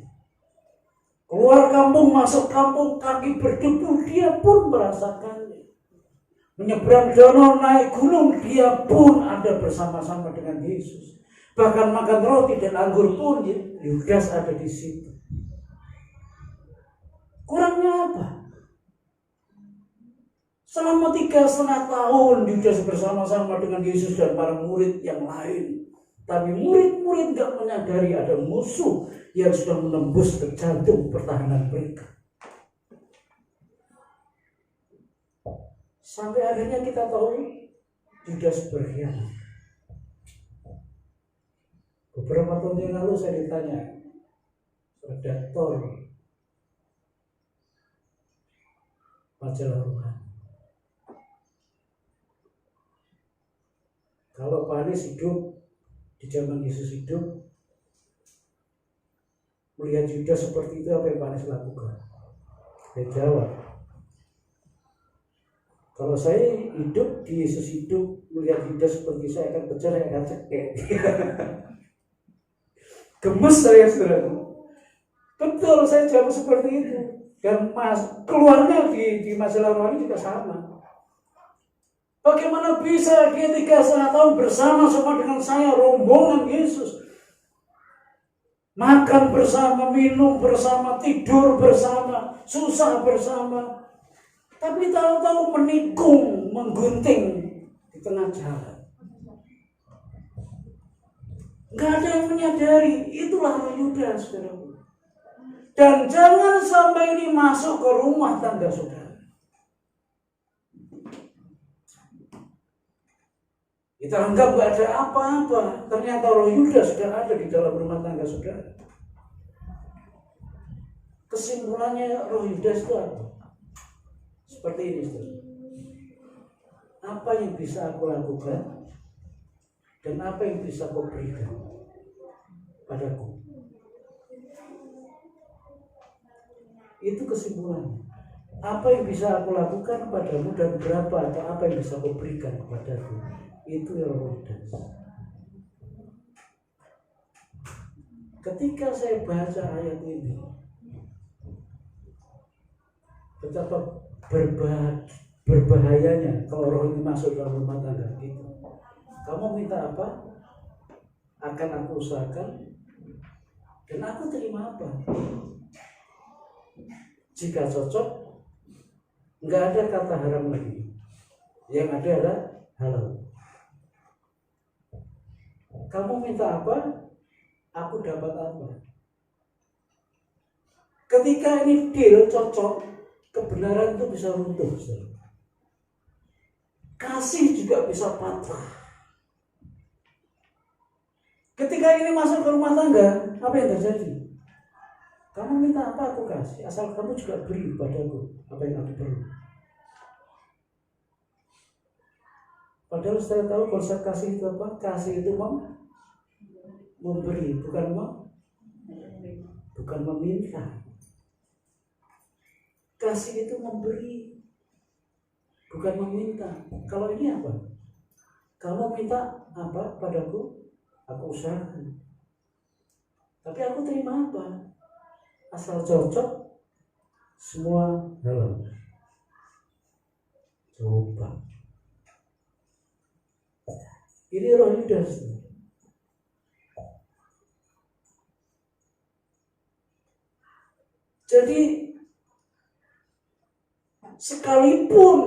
Keluar kampung, masuk kampung, kaki berdebu, dia pun merasakannya. Menyeberang danau, naik gunung, dia pun ada bersama-sama dengan Yesus. Bahkan makan roti dan anggur pun Yudas ada di situ. Kurangnya apa? Selama 3,5 tahun Yudas bersama-sama dengan Yesus dan para murid yang lain. Tapi murid-murid gak menyadari ada musuh yang sudah menembus ke jantung pertahanan mereka. Sampai akhirnya kita tahu Yudas berkhianat. Beberapa tahun yang lalu saya ditanya redaktor majalah Rohani, kalau Pak Anies hidup di zaman Yesus hidup, melihat Yudas seperti itu, apa yang Pak Anies lakukan? Saya jawab, kalau saya hidup di Yesus hidup, melihat Yudas seperti saya akan kejar, saya akan cekek. Gemes saya, saudara. Betul, saya jawab seperti itu. Dan keluarnya di majalah Rohani juga sama. Bagaimana bisa dia 3,5 tahun bersama-sama dengan saya, rombongan Yesus, makan bersama, minum bersama, tidur bersama, susah bersama, tapi tahu-tahu menikung, menggunting di tengah jalan. Gak ada yang menyadari, itulah roh Yudas, saudara. Dan jangan sampai ini masuk ke rumah tangga saudara. Kita anggap gak ada apa-apa, ternyata roh Yudas sudah ada di dalam rumah tangga saudara. Kesimpulannya roh Yudas itu apa? Seperti ini, saudara. Apa yang bisa aku lakukan dan apa yang bisa kau berikan padaku? Itu kesimpulannya. Apa yang bisa aku lakukan padamu dan berapa atau apa yang bisa kau berikan kepadaku? Itu yang roh Yudas. Ketika saya baca ayat ini, betapa berbahayanya kalau roh ini masuk dalam rumah tangga kita. Kamu minta apa? Akan aku usahakan dan aku terima apa? Jika cocok, nggak ada kata haram lagi. Yang ada adalah halal. Kamu minta apa? Aku dapat apa? Ketika ini deal cocok, kebenaran itu bisa runtuh. Kasih juga bisa patah. Ketika ini masuk ke rumah tangga, apa yang terjadi? Kamu minta apa aku kasih, asal kamu juga beri padaku apa yang aku perlu. Padahal saya tahu konsep kasih itu apa? Kasih itu memberi, bukan meminta. Kasih itu memberi, bukan meminta. Kalau ini apa? Kamu minta apa padaku? Aku usahakan. Tapi aku terima apa? Asal cocok, semua halal. Coba. Ini roh Yudas. Jadi sekalipun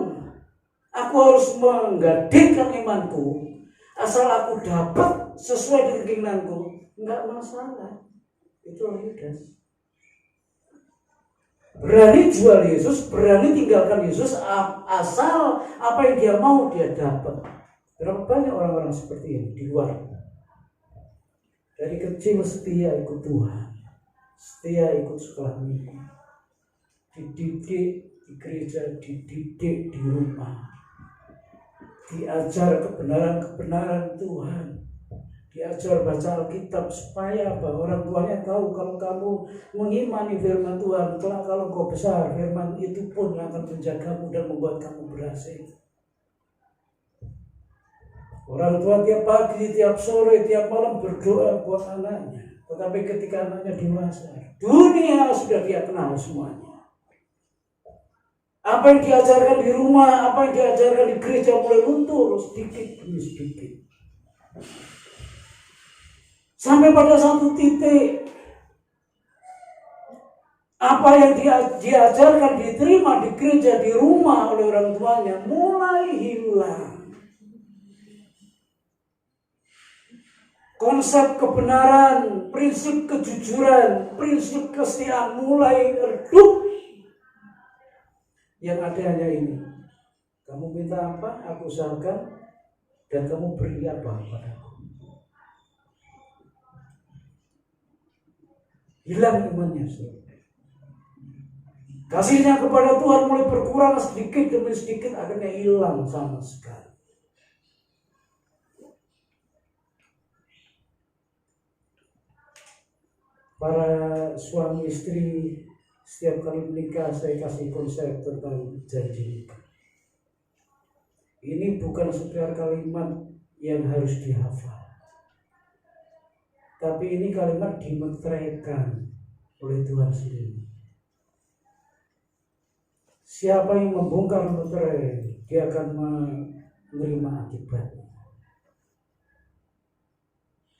aku harus menggadaikan imanku, asal aku dapat sesuai dengan keinginanku, enggak masalah. Itu roh Yudas. Berani jual Yesus, berani tinggalkan Yesus, asal apa yang dia mau dia dapat. Berapa banyak orang-orang seperti ini di luar. Dari kecil setia ikut Tuhan, setia ikut sekolah minggu, dididik di gereja, dididik di rumah, diajar kebenaran-kebenaran Tuhan, diajar baca Alkitab supaya orang tuanya tahu kalau kamu mengimani firman Tuhan, kalau kau besar, firman itu pun akan menjagamu dan membuat kamu berhasil. Orang tua tiap pagi, tiap sore, tiap malam berdoa buat anaknya. Tetapi ketika anaknya dewasa, dunia sudah dia kenal semuanya. Apa yang diajarkan di rumah, apa yang diajarkan di gereja mulai luntur sedikit demi sedikit. Sampai pada satu titik, apa yang diajarkan diterima di gereja, di rumah oleh orang tuanya mulai hilang. Konsep kebenaran, prinsip kejujuran, prinsip kesetiaan mulai redup. Yang ada hanya ini. Kamu minta apa, aku usahakan, dan kamu beri apa padaku. Hilang imannya. Kasihnya kepada Tuhan mulai berkurang sedikit demi sedikit, akhirnya hilang sama sekali. Para suami istri, setiap kali menikah saya kasih konsep tentang janji nikah. Ini bukan sekedar kalimat yang harus dihafal, tapi ini kalimat dimeteraikan oleh Tuhan sendiri. Siapa yang membongkar meterai, dia akan menerima akibatnya.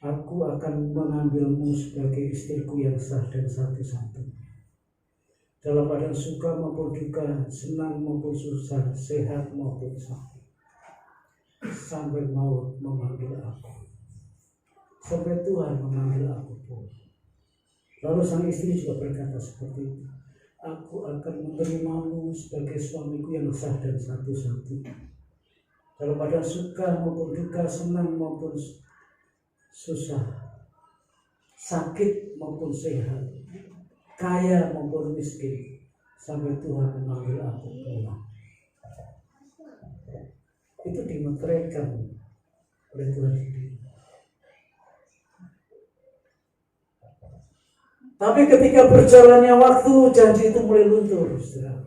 Aku akan mengambilmu sebagai istriku yang sah dan satu-satunya. Dalam keadaan suka maupun duka, senang maupun susah, sehat maupun sakit. Sampai maut memanggil aku. Sampai Tuhan memanggil aku pun. Lalu sang istri juga berkata seperti itu. Aku akan menerimamu sebagai suamiku yang sah dan satu-satunya. Dalam keadaan suka maupun duka, senang maupun susah, sakit maupun sehat, kaya maupun miskin, sampai Tuhan memanggil aku pulang. Itu dimeteraikan oleh Tuhan sendiri. Tapi ketika berjalannya waktu, janji itu mulai luntur, saudara.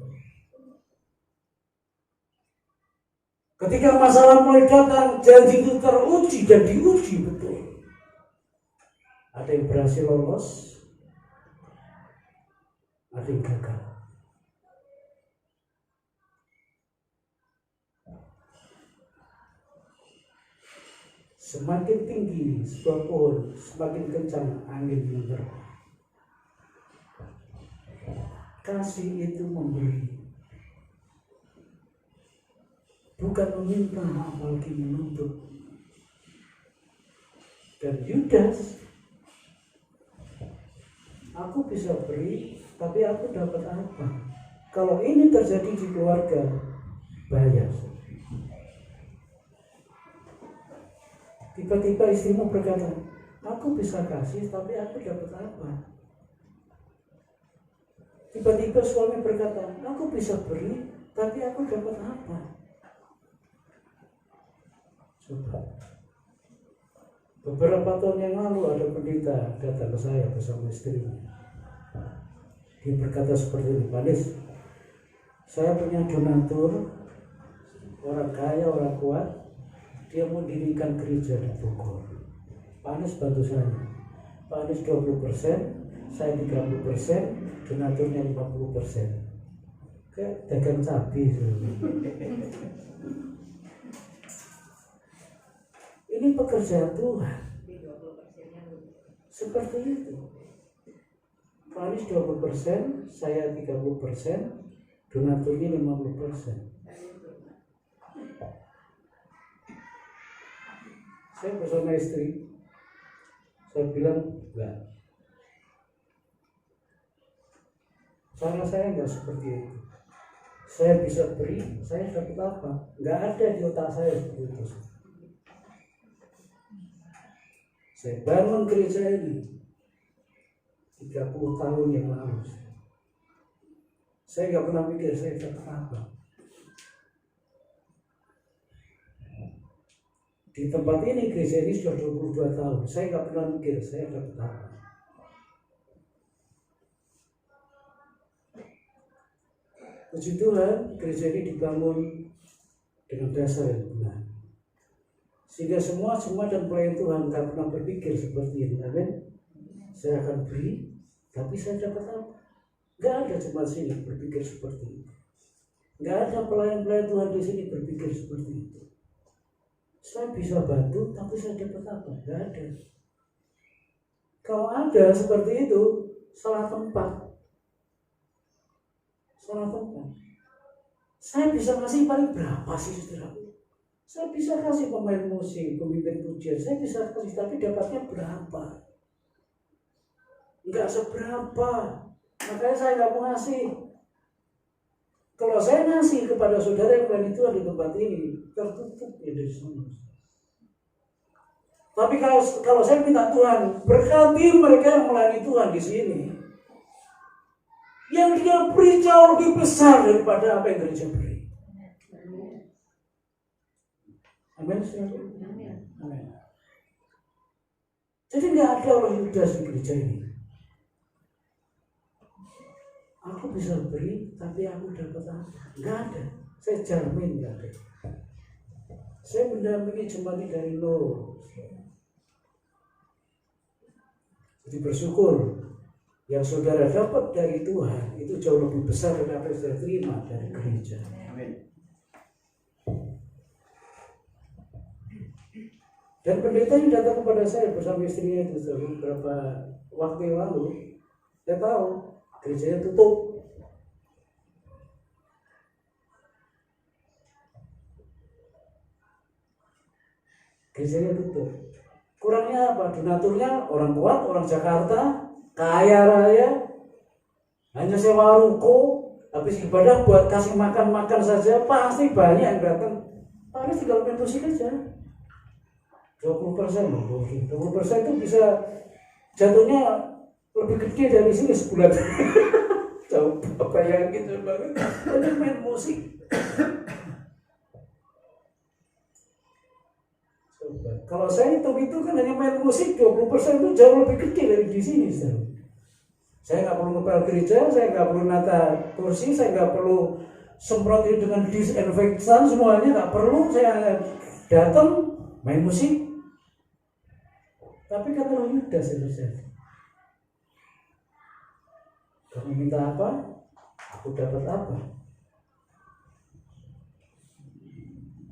Ketika masalah mulai datang, janji itu teruji dan diuji betul. Ada yang berhasil lolos, ada yang gagal. Semakin tinggi sebuah pohon, semakin kencang angin menerpa. Kasih itu memberi, bukan meminta, apalagi menuntut. Dan Yudas, aku bisa beri, tapi aku dapat apa? Kalau ini terjadi di keluarga, bahaya. Tiba-tiba istrimu berkata, aku bisa kasih, tapi aku dapat apa? Tiba-tiba suami berkata, aku bisa beri, tapi aku dapat apa? Coba. Beberapa tahun yang lalu ada pendeta datang ke saya bersama istrinya. Dia berkata seperti ini, Pak Nis, saya punya donatur, orang kaya, orang kuat, dia mau dirikan gereja di Bogor. Pak Nis bantu saya. Pak Nis 20%, saya 30%, donaturnya 50%. Kayak dagang cabai. Ini pekerjaan Tuhan. Seperti itu. Pak Nis 20%, saya 30%, donaturnya 50%. Saya bersama istri, saya bilang, enggak. Cara saya enggak seperti itu. Saya bisa beri, saya dapat apa? Enggak ada di otak saya seperti itu. Saya bangun gereja ini 30 tahun yang lalu. Saya enggak pernah mikir saya dapat apa. Di tempat ini, gereja ini sudah 22 tahun. Saya enggak pernah mikir saya dapat apa. Puji Tuhan, gereja ini dibangun dengan dasar yang benar. Sehingga semua jemaat dan pelayan Tuhan tak pernah berpikir seperti ini. Amin. Saya akan beri, tapi saya dapat apa? Gak ada jemaat sini berpikir seperti itu. Gak ada pelayan-pelayan Tuhan di sini berpikir seperti itu. Saya bisa bantu, tapi saya dapat apa? Gak ada. Kalau ada seperti itu, salah tempat. Salah tempat. Saya bisa kasih paling berapa sih, saudara? Saya bisa kasih pemain musik, pemimpin pujian, saya bisa kasih, tapi dapatnya berapa? Enggak seberapa. Makanya saya enggak mau ngasih. Kalau saya ngasih kepada saudara yang melayani Tuhan di tempat ini, tertutup ya dari sana. Tapi kalau saya minta Tuhan, berkati mereka yang melayani Tuhan di sini, yang dia beri jauh lebih besar daripada apa yang gereja beri. Amin. Amin. Jadi nggak ada orang Yudas di gereja ini. Aku bisa beri, tapi aku dapat apa? Nggak ada. Saya jamin nggak ada. Saya mendampingi jemaat dari nol. Jadi bersyukur yang saudara dapat dari Tuhan itu jauh lebih besar dari apa yang saudara terima dari gereja. Amin. Dan pendeta yang datang kepada saya bersama istrinya itu beberapa waktu yang lalu, saya tahu gerejanya tutup. Gerejanya tutup. Kurangnya apa? Donaturnya orang kuat, orang Jakarta, kaya raya, hanya sewa ruko, habis ibadah buat kasih makan saja, pasti banyak yang datang. Paling tinggal main musik aja. 20%, 20% itu bisa jatuhnya lebih gede dari sini sebulan. Coba bayangin coba, hanya main musik. Coba. Kalau saya hitung itu kan hanya main musik 20% itu jauh lebih gede dari di sini. Saya nggak perlu ngepel gereja, saya nggak perlu nata kursi, saya nggak perlu semprot itu dengan disinfektan, semuanya nggak perlu. Saya datang main musik. Tapi kata Roh Yudas selesai. Kamu minta apa? Aku dapat apa?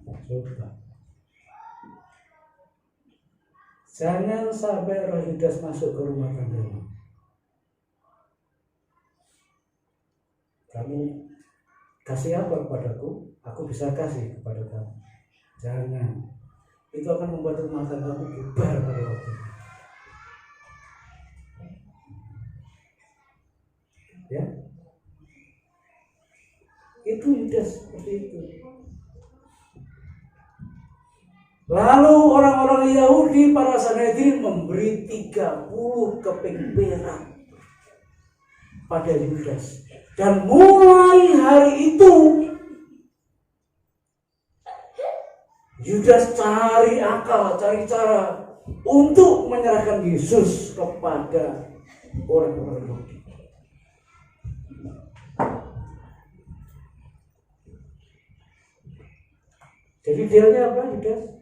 Coba. Jangan sampai Roh Yudas masuk ke rumah tanggamu. Kamu kasih apa kepadaku? Aku bisa kasih kepada kamu. Jangan. Itu akan membuat rumah tanggamu bubar pada waktu itu. Ya, itu Yudas seperti itu. Lalu orang-orang Yahudi, para Sanhedrin memberi 30 keping perak pada Yudas. Dan mulai hari itu Yudas cari akal, cari cara untuk menyerahkan Yesus kepada orang-orang Yahudi. Jadi dealnya apa, Yudas?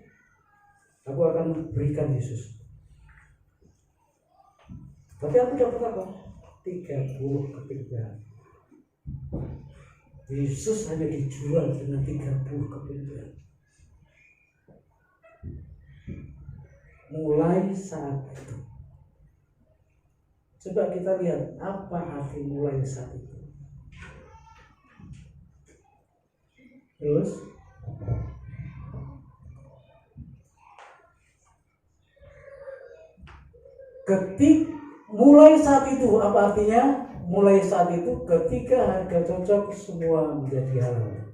Aku akan berikan Yesus. Tapi aku dapat apa? 30 keping perak. Yesus hanya dijual dengan 30 keping perak. Mulai saat itu. Coba kita lihat apa arti mulai saat itu. Terus mulai saat itu, apa artinya? Mulai saat itu ketika harga cocok semua menjadi halal.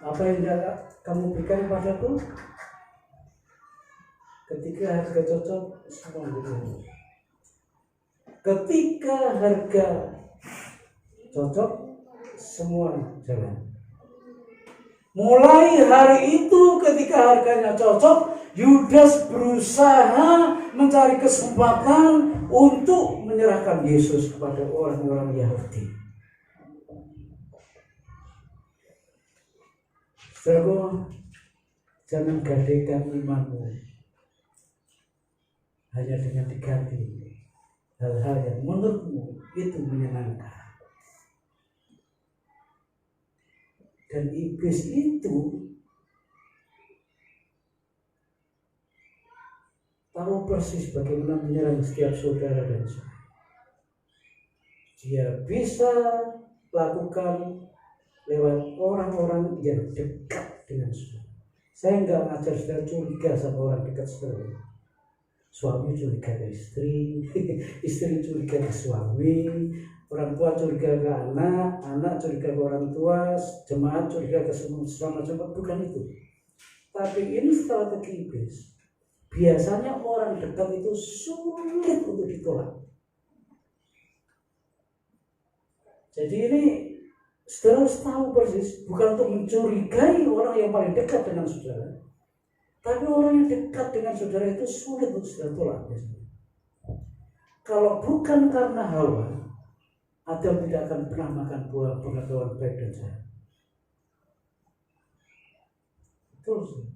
Apa yang kamu berikan padaku? Ketika harga cocok semua menjadi halal. Ketika harga cocok semua jalan. Mulai hari itu ketika harganya cocok, Yudas berusaha mencari kesempatan untuk menyerahkan Yesus kepada orang-orang Yahudi. Saudaraku, jangan gadaikan imanmu hanya dengan diganti hal-hal yang menurutmu itu menyenangkan. Dan iblis itu tahu persis bagaimana menyerang setiap saudara dan saudara. Dia bisa lakukan lewat orang-orang yang dekat dengan saudara. Saya nggak ngajar saudara curiga sama orang dekat saudara. Suami curiga ke istri, istri curiga ke suami, orang tua curiga ke anak, anak curiga ke orang tua, jemaat curiga ke semua jemaat. Bukan itu. Tapi ini strategi iblis. Biasanya orang dekat itu sulit untuk ditolak. Jadi ini saudara harus tahu persis, bukan untuk mencurigai orang yang paling dekat dengan saudara, tapi orang yang dekat dengan saudara itu sulit untuk saudara tolak. Kalau bukan karena Hawa, Adam tidak akan pernah makan buah pengetahuan baik dan jahat. Terus,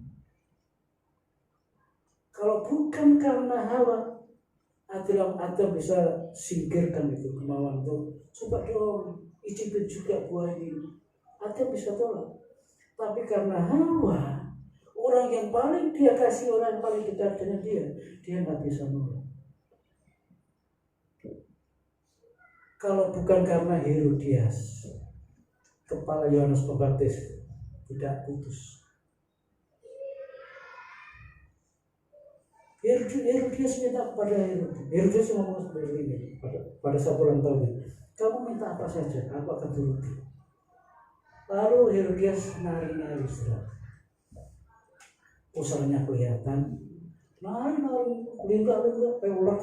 kalau bukan karena Hawa, Adam bisa singkirkan itu kemauan itu. Coba dong, icipin juga buah ini. Adam bisa tolak. Tapi karena Hawa, orang yang paling dia kasih, orang yang paling dekat dengan dia nggak bisa nolak. Kalau bukan karena Herodias, kepala Yohanes Pembaptis tidak putus. Herodias minta kepada Herodias ngomong seperti ini pada satu ulang tahunnya, kamu minta apa saja, aku akan turuti. Lalu Herodias nari-nari sudah, usahanya kelihatan, nari-nari, linggak-linggak, kayak ular.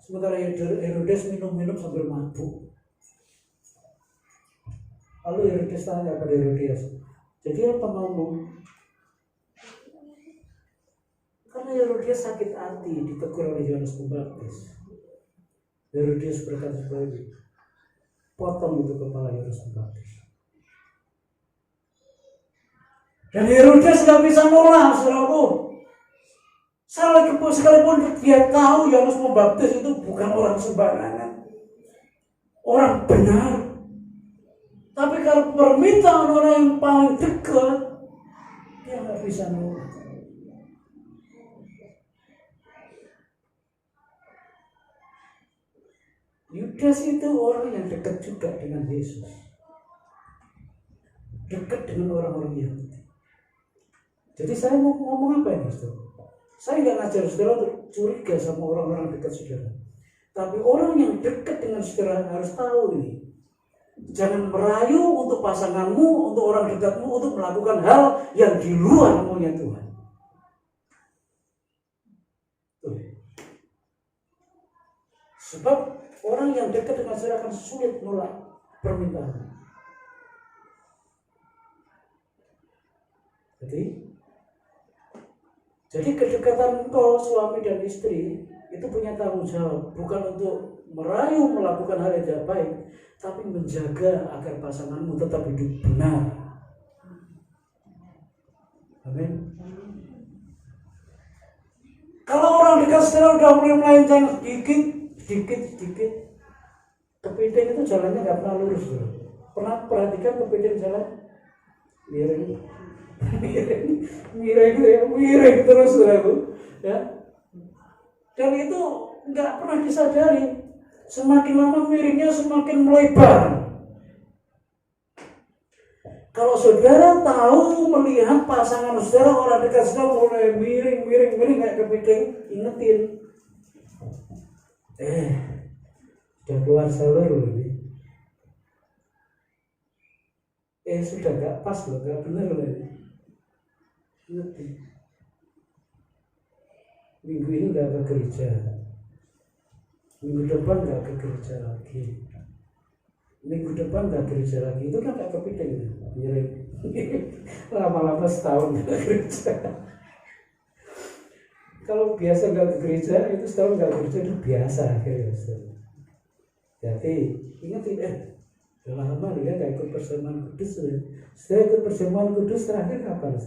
Sementara Herodes minum-minum sambil mabuk. Lalu Herodes tanya pada Herodias, jadi apa maumu? Karena Herodias sakit hati ditegur oleh Yohanes Pembaptis. Herodias berkata sebagai, potong itu kepala Yohanes Pembaptis. Dan Herodes gak bisa nolak, saudaraku. Sekalipun dia tahu Yohanes Pembaptis itu bukan orang sembarangan, orang benar. Tapi kalau permintaan orang yang paling dekat, dia nggak bisa nolak. Yudas itu orang yang dekat juga dengan Yesus, dekat dengan orang-orang Yahudi. Jadi saya mau ngomong apa ini, saudara? Saya nggak ngajar saudara untuk curiga sama orang-orang dekat saudara. Tapi orang yang dekat dengan saudara harus tahu ini. Jangan merayu untuk pasanganmu, untuk orang dekatmu, untuk melakukan hal yang di luar maunya Tuhan. Tuh. Sebab orang yang dekat dengan saudara akan sulit menolak permintaan. Jadi kedekatan engkau suami dan istri itu punya tanggung jawab, bukan untuk merayu melakukan hal yang tidak baik, tapi menjaga agar pasanganmu tetap hidup benar. Amin. Kalau orang dekat saudara udah mulai melenceng sedikit, kepiting itu jalannya nggak pernah lurus. Pernah perhatikan kepiting jalan miring terus, saudaraku, ya. Dan itu nggak pernah disadari. Semakin lama miringnya semakin melebar. Kalau saudara tahu melihat pasangan saudara, orang dekat saudara mulai miring kayak kepiting, ingetin. Sudah keluar salur ini. Sudah gak pas loh, gak bener loh ini. Ingetin. Minggu ini gak ke gereja. Minggu depan gak ke gereja lagi. Minggu depan gak gereja lagi. Itu kan gak kepiting. Miring. Lama-lama setahun gak ke gereja. Kalau biasa gak ke gereja, itu setahun gak ke gereja itu biasa akhirnya. Jadi ingetin, udah lama dia gak ikut perjamuan kudus. Setelah ikut perjamuan kudus terakhir kapan?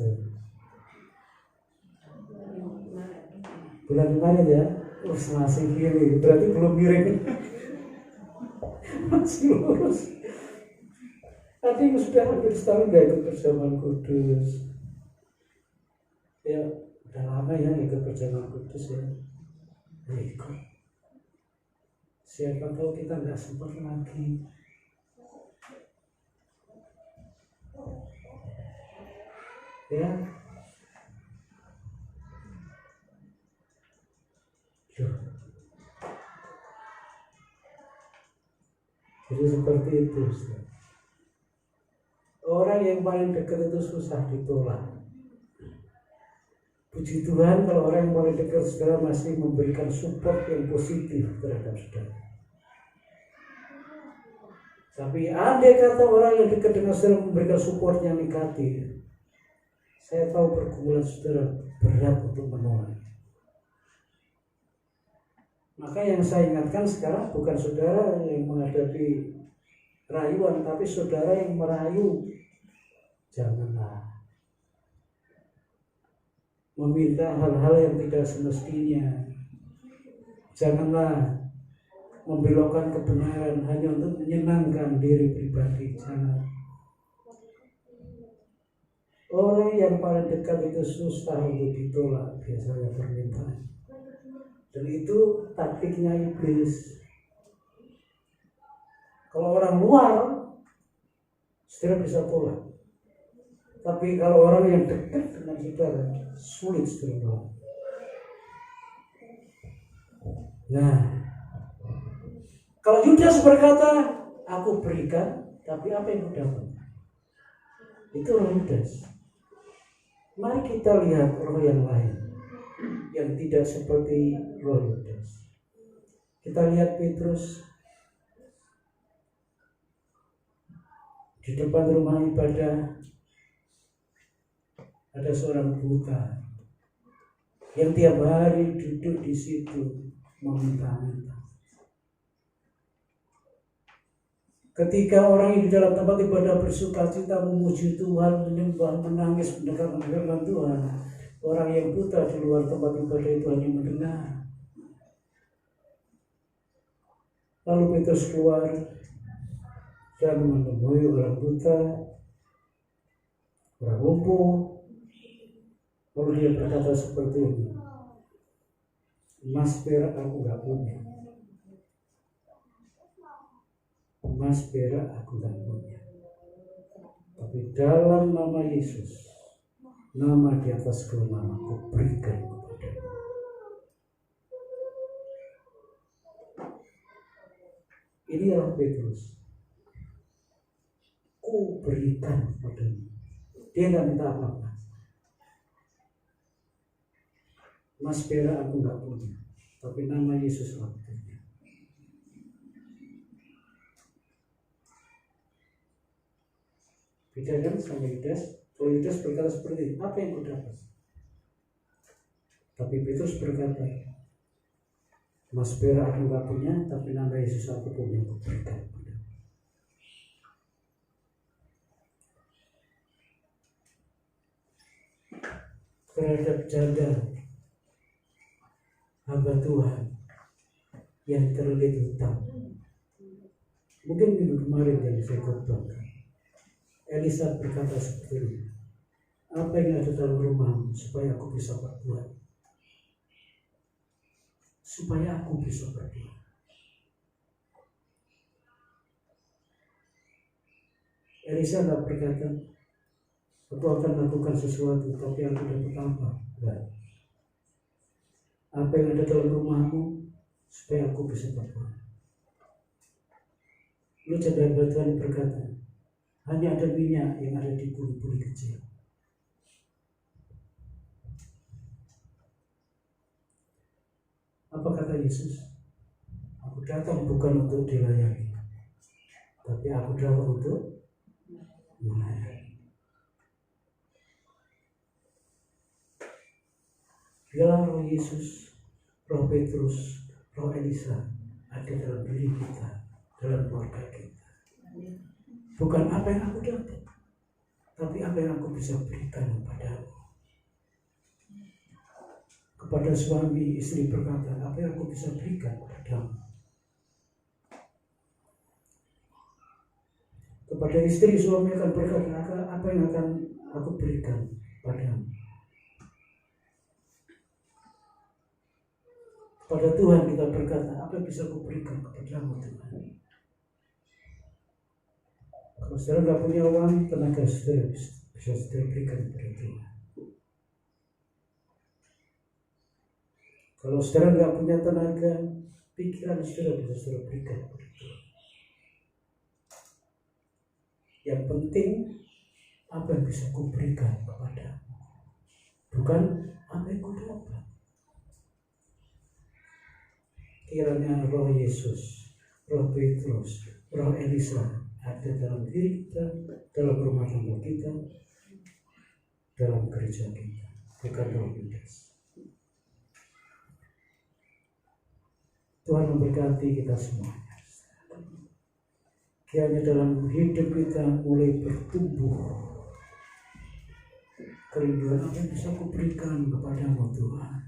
Bulan kemarin ya. Masih kiri, berarti belum miring. Masih lurus. Tadi sudah hampir setahun gak ikut perjamuan kudus. Ya, udah lama ya ikut perjamuan kudus ya. Ikut. Siapa tahu kita nggak sempat lagi. Ya. Jadi seperti itu, Ustaz. Orang yang paling dekat itu susah ditolak. Puji Tuhan kalau orang yang paling dekat saudara masih memberikan support yang positif terhadap saudara. Tapi andai kata orang yang dekat dengan saudara memberikan support yang negatif, saya tahu pergumulan saudara berat untuk menolak. Maka yang saya ingatkan sekarang bukan saudara yang menghadapi rayuan, tapi saudara yang merayu. Janganlah meminta hal-hal yang tidak semestinya. Janganlah membelokkan kebenaran hanya untuk menyenangkan diri pribadi. Jangan. Orang yang paling dekat itu susah untuk ditolak biasanya permintaan. Dan itu taktiknya iblis. Kalau orang luar, saudara bisa tolak. Tapi kalau orang yang dekat dengan saudara, sulit saudara. Nah, kalau Yudas berkata, aku berikan, tapi apa yang kau dapat? Itu orang Yudas. Mari kita lihat orang yang lain yang tidak seperti roh Yudas. Kita lihat Petrus di depan rumah ibadah, ada seorang buta yang tiap hari duduk di situ meminta-minta. Ketika orang di dalam tempat ibadah bersukacita memuji Tuhan, menyembah, menangis, mendengarkan firman Tuhan, orang yang buta di luar tempat ibadah itu hanya mendengar. Lalu Petrus keluar dan menemui orang buta, orang lumpuh. Lalu dia berkata seperti ini, emas perak aku gak punya. Emas perak aku gak punya. Tapi dalam nama Yesus, nama di atas segala nama, aku berikan kepadamu. Ini adalah Petrus. Ku berikan kepadamu. Dia gak minta apa-apa. Emas perak aku gak punya, tapi nama Yesus aku punya. Beda kan sama Yudas? Kalau Yudas berkata seperti ini, apa yang ku dapat? Tapi Petrus berkata, emas perak aku gak punya, tapi nama Yesus aku punya, aku berikan padamu. Terhadap janda hamba Tuhan yang terlilit hutang. Mungkin minggu kemarin yang saya khotbahkan, Elisa berkata seperti ini, apa yang ada dalam rumahmu supaya aku bisa berbuat, supaya aku bisa berbuat. Elisa tidak berkata, aku akan lakukan sesuatu, tapi aku dapat apa? Enggak. Apa yang ada dalam rumahmu supaya aku bisa berbuat. Lu janda Tuhan berkata, hanya ada minyak yang ada di buli-buli kecil. Apa kata Yesus? Aku datang bukan untuk dilayani, tapi aku datang untuk melayani. Biarlah roh Yesus, roh Petrus, roh Elisa ada dalam diri kita, dalam keluarga kita. Bukan apa yang aku dapat, tapi apa yang aku bisa berikan kepadamu. Kepada suami, istri berkata, apa yang aku bisa berikan kepadamu. Kepada istri, suami akan berkata, apa yang akan aku berikan padamu. Pada Tuhan kita berkata, apa yang bisa aku berikan kepadamu Tuhan. Kalau saudara tidak punya uang, tenaga saudara bisa saudara berikan kepada Tuhan. Kalau saudara tidak punya tenaga, pikiran saudara bisa saudara berikan kepada Tuhan. Yang penting, apa yang bisa aku berikan kepadamu, bukan apa yang aku dapat. Kiranya roh Yesus, roh Petrus, roh Elisa ada dalam diri kita, dalam rumah tangga kita, dalam gereja kita, bukan roh Yudas. Tuhan memberkati kita semuanya. Kiranya dalam hidup kita mulai bertumbuh kerinduan apa yang bisa aku berikan kepadamu Tuhan.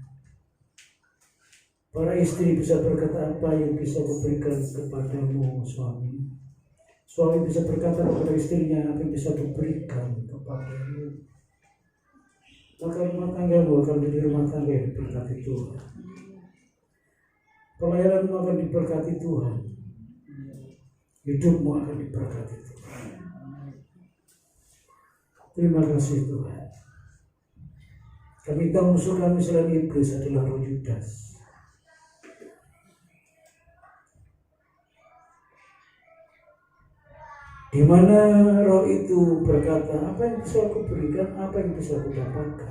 Para istri bisa berkata, apa yang bisa kuberikan kepadamu suami. Suami bisa berkata kepada istrinya, apa yang bisa kuberikan kepadamu. Maka rumah tanggamu akan menjadi rumah tangga yang diberkati Tuhan. Pelayananmu akan diberkati Tuhan. Hidupmu akan diberkati Tuhan. Terima kasih Tuhan. Kami tahu musuh kami selain iblis adalah roh Yudas. Di mana roh itu berkata, apa yang bisa aku berikan, apa yang bisa aku dapatkan.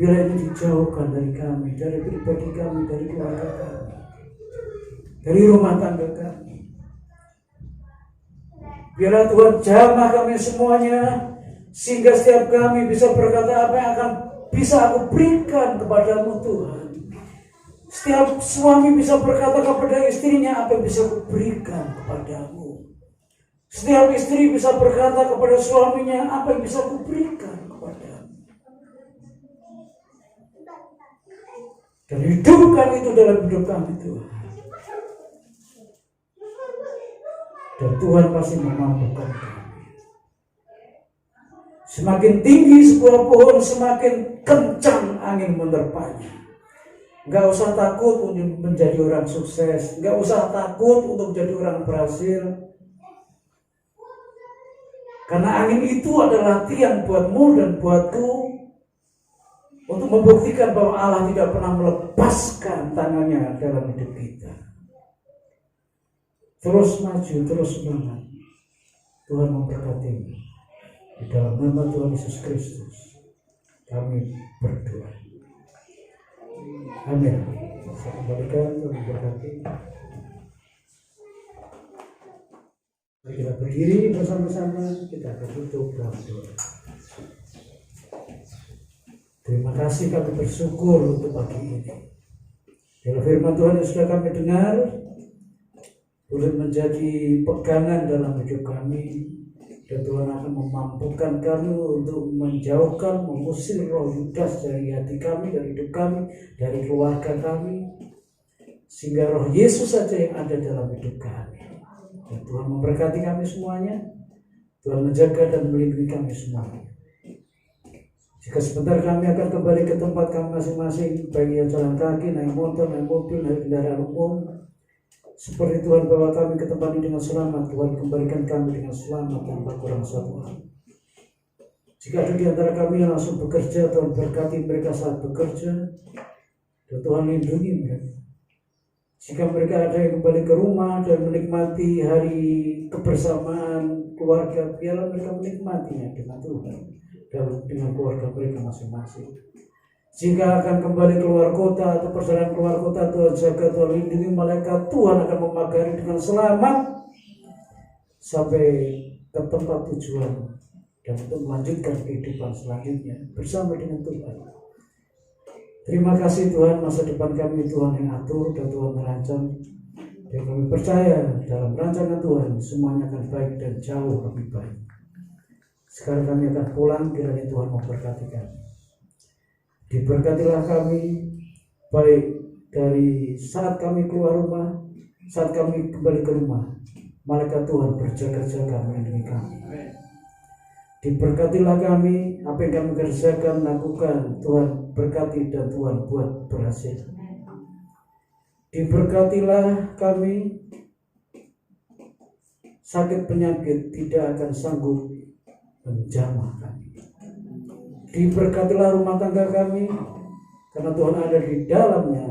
Biarlah ini dijauhkan dari kami, dari pribadi kami, dari keluarga kami, dari rumah tangga kami. Biarlah Tuhan jamah kami semuanya, sehingga setiap kami bisa berkata apa yang akan bisa aku berikan kepadamu Tuhan. Setiap suami bisa berkata kepada istrinya, apa yang bisa aku berikan kepadamu. Setiap istri bisa berkata kepada suaminya, apa yang bisa aku berikan kepadamu. Dan hidupkan itu dalam hidup kami Tuhan. Dan Tuhan pasti memampukan kami. Semakin tinggi sebuah pohon, semakin kencang angin menerpanya. Gak usah takut untuk menjadi orang sukses. Gak usah takut untuk menjadi orang berhasil. Karena angin itu adalah latihan buatmu dan buatku untuk membuktikan bahwa Allah tidak pernah melepaskan tangannya dalam hidup kita. Terus maju, terus semangat. Tuhan memberkatimu. Di dalam nama Tuhan Yesus Kristus kami berdoa. Amin. Saya kembalikan, Tuhan memberkati. Mari kita berdiri bersama-sama, kita akan tutup dalam doa. Terima kasih, kami bersyukur untuk pagi ini. Bila firman Tuhan yang sudah kami dengar boleh menjadi pegangan dalam hidup kami, dan Tuhan akan memampukan kami untuk menjauhkan, mengusir roh Yudas dari hati kami, dari hidup kami, dari keluarga kami, sehingga roh Yesus saja yang ada dalam hidup kami. Dan Tuhan memberkati kami semuanya. Tuhan menjaga dan melindungi kami semuanya. Jika sebentar kami akan kembali ke tempat kami masing-masing, baik yang jalan kaki, naik motor, naik mobil, naik kendaraan umum, seperti Tuhan bawa kami ke tempat ini dengan selamat, Tuhan kembalikan kami dengan selamat tanpa kurang satu hal. Jika ada di antara kami yang langsung bekerja, Tuhan berkati mereka saat bekerja, dan Tuhan lindungi mereka. Jika mereka ada yang kembali ke rumah dan menikmati hari kebersamaan keluarga, biarlah mereka menikmatinya dengan Tuhan dan dengan keluarga mereka masing-masing. Jika akan kembali keluar kota atau perjalanan keluar kota, Tuhan jaga, Tuhan lindungi, malaikat Tuhan akan memagari dengan selamat sampai ke tempat tujuan dan untuk melanjutkan kehidupan selanjutnya bersama dengan Tuhan. Terima kasih Tuhan, masa depan kami Tuhan yang atur dan Tuhan merancang, dan kami percaya dalam rancangan Tuhan semuanya akan baik dan jauh lebih baik. Sekarang kami akan pulang, kiranya Tuhan memberkati kami. Diberkatilah kami baik dari saat kami keluar rumah, saat kami kembali ke rumah. Malaikat Tuhan berjaga-jaga melindungi kami. Diberkatilah kami, apa yang kami kerjakan, lakukan, Tuhan berkati dan Tuhan buat berhasil. Diberkatilah kami, sakit penyakit tidak akan sanggup menjamah kami. Diberkatilah rumah tangga kami, karena Tuhan ada di dalamnya,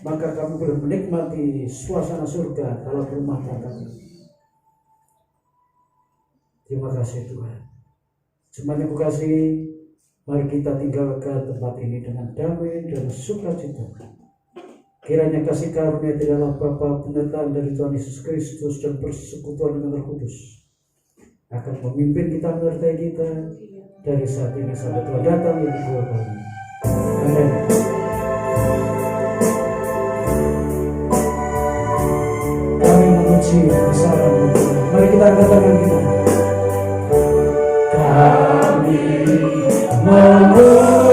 maka kami boleh menikmati suasana surga dalam rumah tangga kami. Terima kasih Tuhan. Jemaat yang kukasihi, mari kita tinggalkan tempat ini dengan damai dan sukacita. Kiranya kasih karunia tidaklah Bapa, penyertaan dari Tuhan Yesus Kristus dan persekutuan dengan Roh Kudus akan memimpin kita, menyertai kita dari saat ini sampai Tuhan datang yang kedua kali. Amin. Kami memuji bersama. Mari kita angkat tangan kita. Kami memuji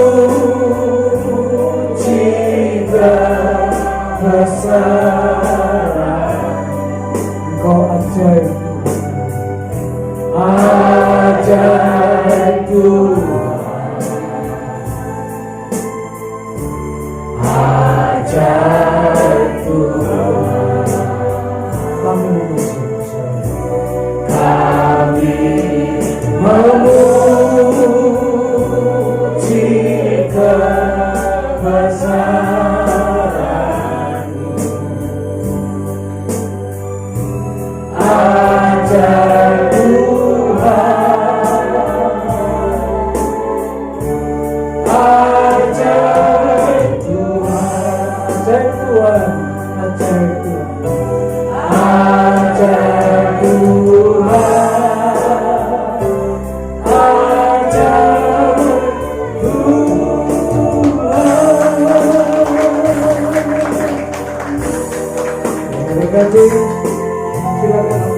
bersama. Engkau ajaib, ajaib Tuhan, ajaib Tuhan. Kami memuji bersama. Kami memuji kebesaran-Mu, ajaib Tuhan, silakan.